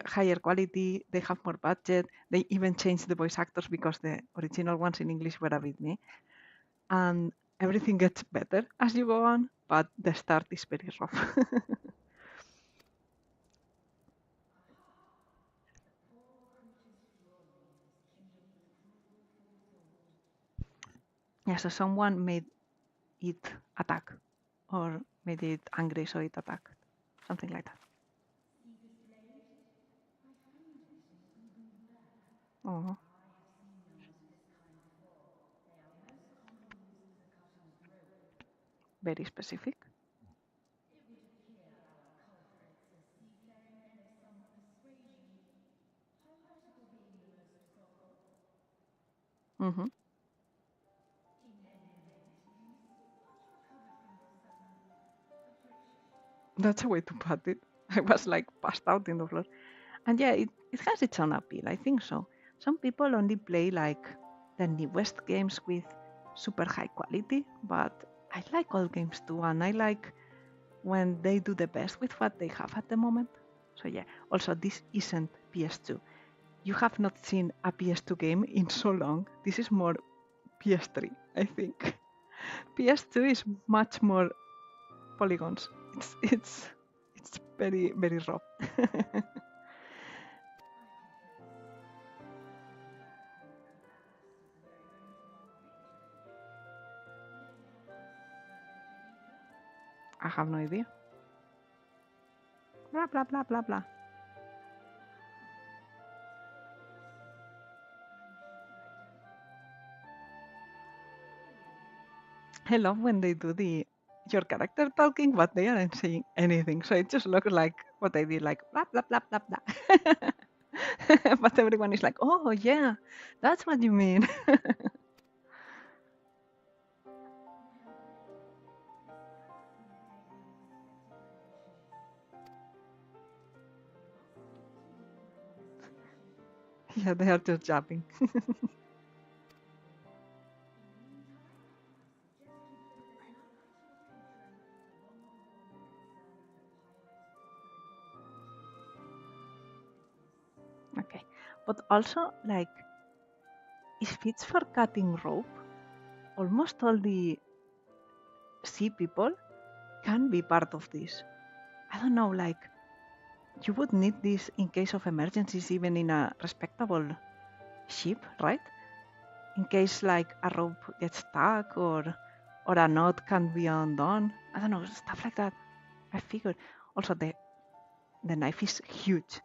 Speaker 1: higher quality, they have more budget, they even changed the voice actors because the original ones in English were a bit meh. And everything gets better as you go on, but the start is very rough. Yeah, so someone made it attack, or made it angry so it attacked, something like that. Oh. Very specific. Mm-hmm. That's a way to put it. I was like passed out in the floor. And yeah, it has its own appeal, I think so. Some people only play like the newest games with super high quality, but I like old games too, and I like when they do the best with what they have at the moment. So yeah, also this isn't PS2. You have not seen a PS2 game in so long. This is more PS3, I think. PS2 is much more polygons. It's very very raw. I have no idea. Blah blah blah blah blah. I love when they do your character talking, but they aren't saying anything. So it just looks like what they did, like blah blah blah blah blah. But everyone is like, oh yeah, that's what you mean. Yeah, they are just jabbing. Okay, but also like if it's for cutting rope, almost all the sea people can be part of this. I don't know, like you would need this in case of emergencies, even in a respectable ship, right? In case like a rope gets stuck or a knot can be undone. I don't know, stuff like that. I figured. Also, the knife is huge.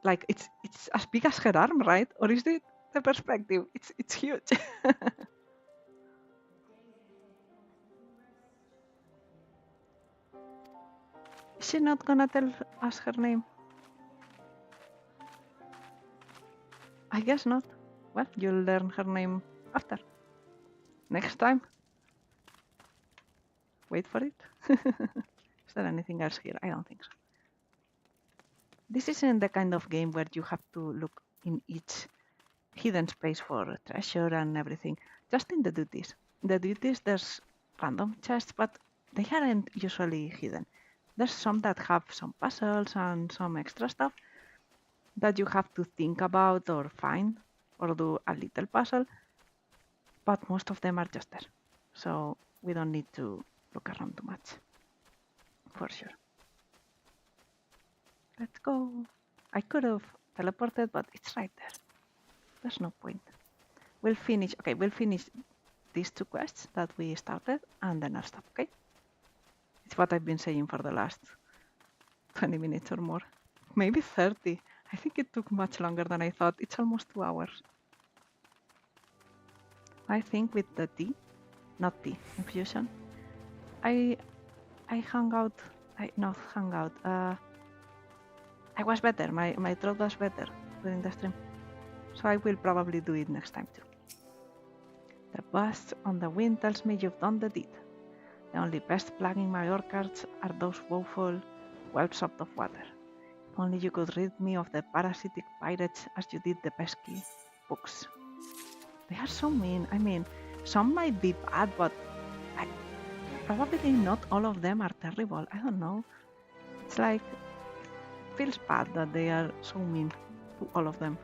Speaker 1: Like it's as big as her arm, right? Or is it the perspective? It's huge. Is she not gonna tell us her name? I guess not. Well, you'll learn her name after. Next time. Wait for it. Is there anything else here? I don't think so. This isn't the kind of game where you have to look in each hidden space for treasure and everything. Just in the duties. In the duties there's random chests, but they aren't usually hidden. There's some that have some puzzles and some extra stuff that you have to think about or find or do a little puzzle, but most of them are just there. So we don't need to look around too much, for sure. Let's go. I could have teleported, but it's right there. There's no point. We'll finish these two quests that we started and then I'll stop, okay? It's what I've been saying for the last 20 minutes or more. Maybe 30. I think it took much longer than I thought. It's almost 2 hours. I think with the tea, not tea, infusion, I hung out, I was better, my throat was better during the stream. So I will probably do it next time too. The buzz on the wind tells me you've done the deed. The only pests plaguing my orchards are those woeful whelps out of water. If only you could rid me of the parasitic pirates as you did the pesky books. They are so mean. I mean, some might be bad, but probably not all of them are terrible. I don't know. It's like, it feels bad that they are so mean to all of them.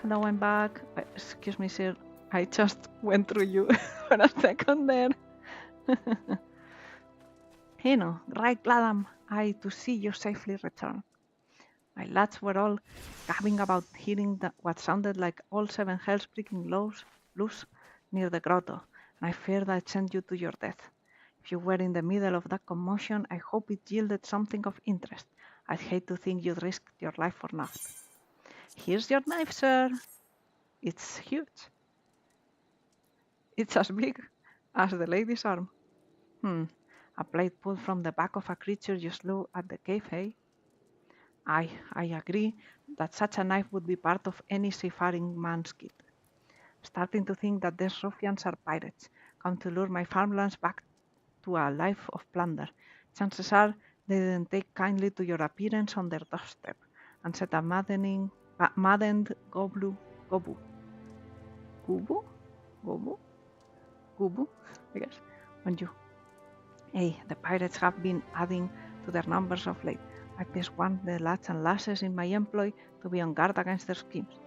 Speaker 1: Hello, I'm back. Excuse me, sir. I just went through you for a second there. Right glad am I to see you safely return. My lads were all gabbing about hearing what sounded like all 7 hells breaking loose near the grotto, and I feared I'd send you to your death. If you were in the middle of that commotion, I hope it yielded something of interest. I'd hate to think you'd risked your life for nothing. Here's your knife, sir. It's huge. It's as big as the lady's arm. A blade pulled from the back of a creature you slew at the cave, eh? I agree that such a knife would be part of any seafaring man's kit. Starting to think that these ruffians are pirates, come to lure my farmlands back to a life of plunder. Chances are they didn't take kindly to your appearance on their doorstep and set a maddened Gubu, I guess, on you. Hey, the pirates have been adding to their numbers of late. I just want the lads and lasses in my employ to be on guard against their schemes.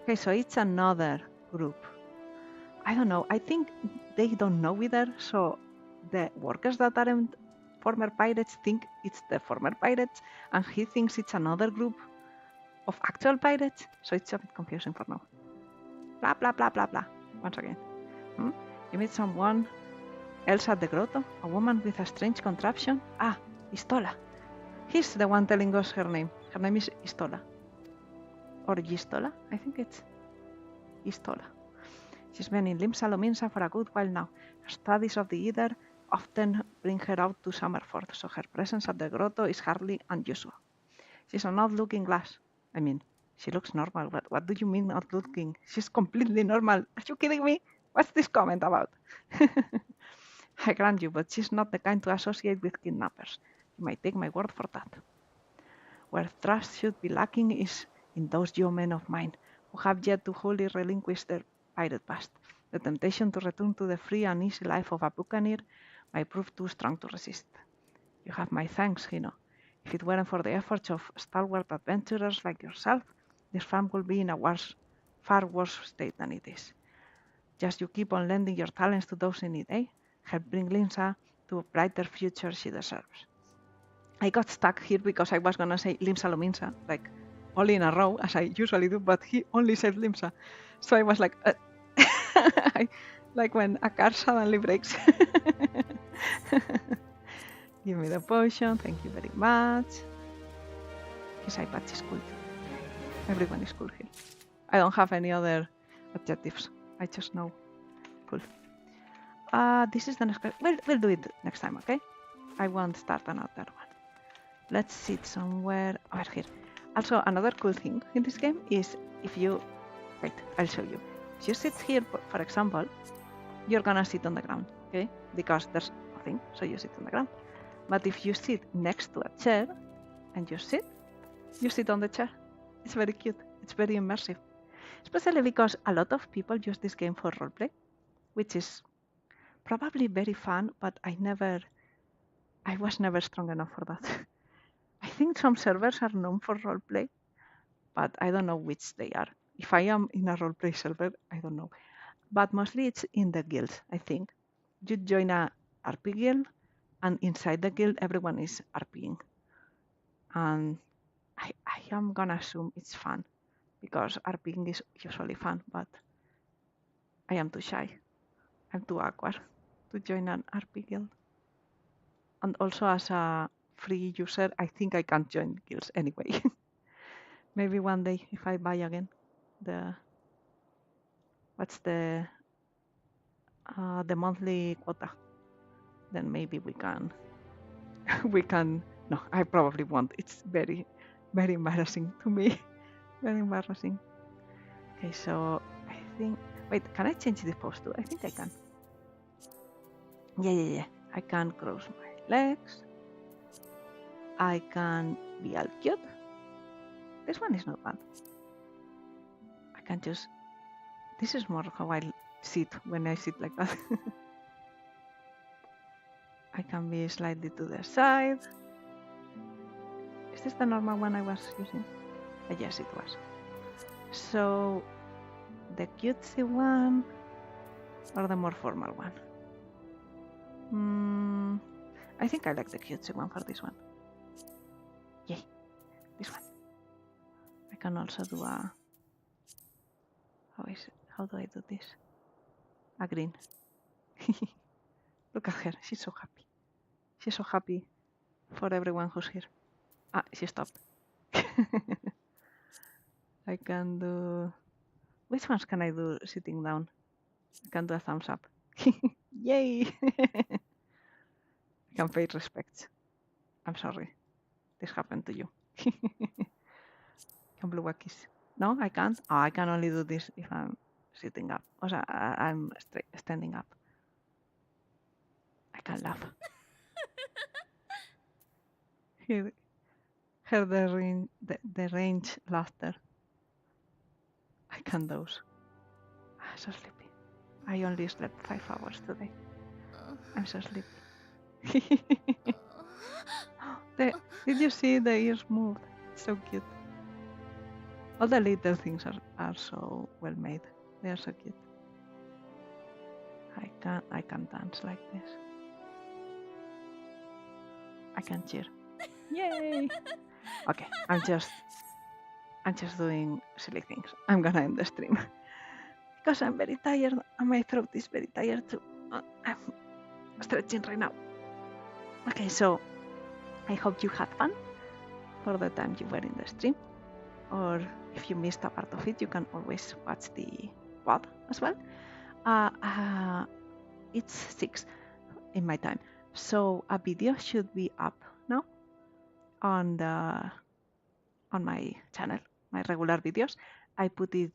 Speaker 1: Okay, so it's another group. I don't know. I think they don't know either, so the workers that aren't former pirates think it's the former pirates, and he thinks it's another group of actual pirates, so it's a bit confusing for now. Blah, blah, blah, blah, blah. Once again. You meet someone else at the grotto? A woman with a strange contraption? Ah, Istola. He's the one telling us her name. Her name is Istola. Or Gistola? I think it's Istola. She's been in Limsa Lominsa for a good while now. Her studies of the Ether often bring her out to Summerford, so her presence at the grotto is hardly unusual. She's an odd-looking lass. I mean, she looks normal. What do you mean odd-looking? She's completely normal. Are you kidding me? What's this comment about? I grant you, but she's not the kind to associate with kidnappers. You might take my word for that. Where trust should be lacking is in those yeomen of mine who have yet to wholly relinquish their pirate past. The temptation to return to the free and easy life of a buccaneer might prove too strong to resist. You have my thanks, Hino. If it weren't for the efforts of stalwart adventurers like yourself, this farm would be in a far worse state than it is. Just you keep on lending your talents to those in need, eh? Help bring Linsa to a brighter future she deserves. I got stuck here because I was gonna say Limsa Lominsa, like all in a row, as I usually do, but he only said Limsa. So I was like, like when a car suddenly breaks. Give me the potion, thank you very much. His eye patch is cool too. Everyone is cool here. I don't have any other adjectives. I just know. Cool. This is the next. We'll do it next time, okay? I won't start another one. Let's sit somewhere over here. Also, another cool thing in this game is if you... Wait, I'll show you. If you sit here, for example, you're gonna sit on the ground, okay? Because there's nothing, so you sit on the ground. But if you sit next to a chair and you sit on the chair. It's very cute. It's very immersive. Especially because a lot of people use this game for roleplay, which is probably very fun, but I was never strong enough for that. I think some servers are known for roleplay, but I don't know which they are. If I am in a roleplay server, I don't know. But mostly it's in the guilds, I think. You join a RP guild, and inside the guild, everyone is RPing. And I am gonna assume it's fun, because RPing is usually fun, but I am too shy. I'm too awkward to join an RP guild. And also as a free user, I think I can't join guilds anyway. Maybe one day if I buy again what's the monthly quota, then maybe we can no, I probably won't. It's very, very embarrassing to me. Very embarrassing. Okay, so I think, wait, can I change this pose too? I think I can. Yeah. I can cross my legs. I can be all cute. This one is not bad. I can just... This is more how I sit when I sit like that. I can be slightly to the side. Is this the normal one I was using? Yes, it was. So, the cutesy one or the more formal one? I think I like the cutesy one for this one. Yay, this one. I can also do a... How do I do this? A green. Look at her, she's so happy. She's so happy for everyone who's here. Ah, she stopped. I can do... Which ones can I do sitting down? I can do a thumbs up. Yay! I can pay respects. I'm sorry. This happened to you. Can blow a kiss. No, I can't. Oh, I can only do this if I'm sitting up. O sea, I'm standing up. I can laugh. Hear the range laughter. I can doze. I'm so sleepy. I only slept 5 hours today. I'm so sleepy. Did you see the ears moved? It's so cute. All the little things are so well made. They are so cute. I can dance like this. I can cheer. Yay! Okay, I'm just doing silly things. I'm gonna end the stream because I'm very tired and my throat is very tired too. I'm stretching right now. Okay, so I hope you had fun for the time you were in the stream. Or if you missed a part of it, you can always watch the VOD as well. It's 6 in my time, so a video should be up now on my channel, my regular videos. I put it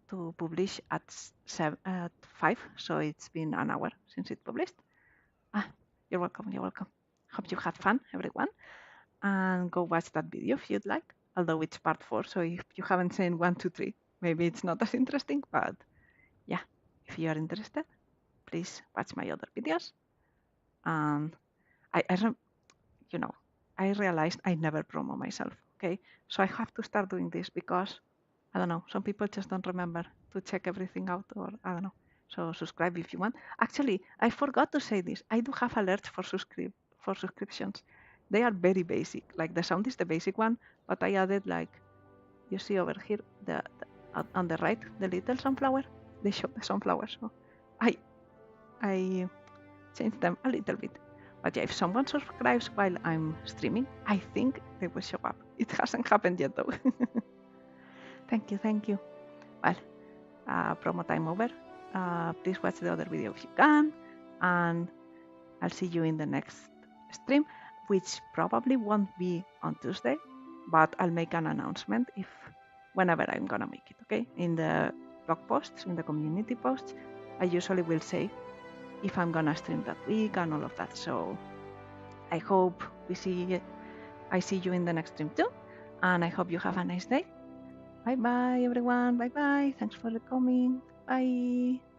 Speaker 1: to publish at 5, so it's been an hour since it published. You're welcome. Hope you had fun, everyone, and go watch that video if you'd like. Although it's part 4, so if you haven't seen 1, 2, 3, maybe it's not as interesting. But yeah, if you are interested, please watch my other videos. And I realized I never promote myself. Okay, so I have to start doing this because I don't know. Some people just don't remember to check everything out, or I don't know. So subscribe if you want. Actually, I forgot to say this. I do have alerts for subscriptions. They are very basic. Like the sound is the basic one, but I added, like, you see over here, the on the right, the little sunflower. They show the sunflower. So I changed them a little bit. But yeah, if someone subscribes while I'm streaming, I think they will show up. It hasn't happened yet though. Thank you. Well, promo time over. Please watch the other video if you can, and I'll see you in the next stream, which probably won't be on Tuesday, but I'll make an announcement whenever I'm gonna make it, okay? In the blog posts, in the community posts, I usually will say if I'm gonna stream that week and all of that. So I hope I see you in the next stream too, and I hope you have a nice day. Bye bye everyone. Bye bye. Thanks for coming. Bye.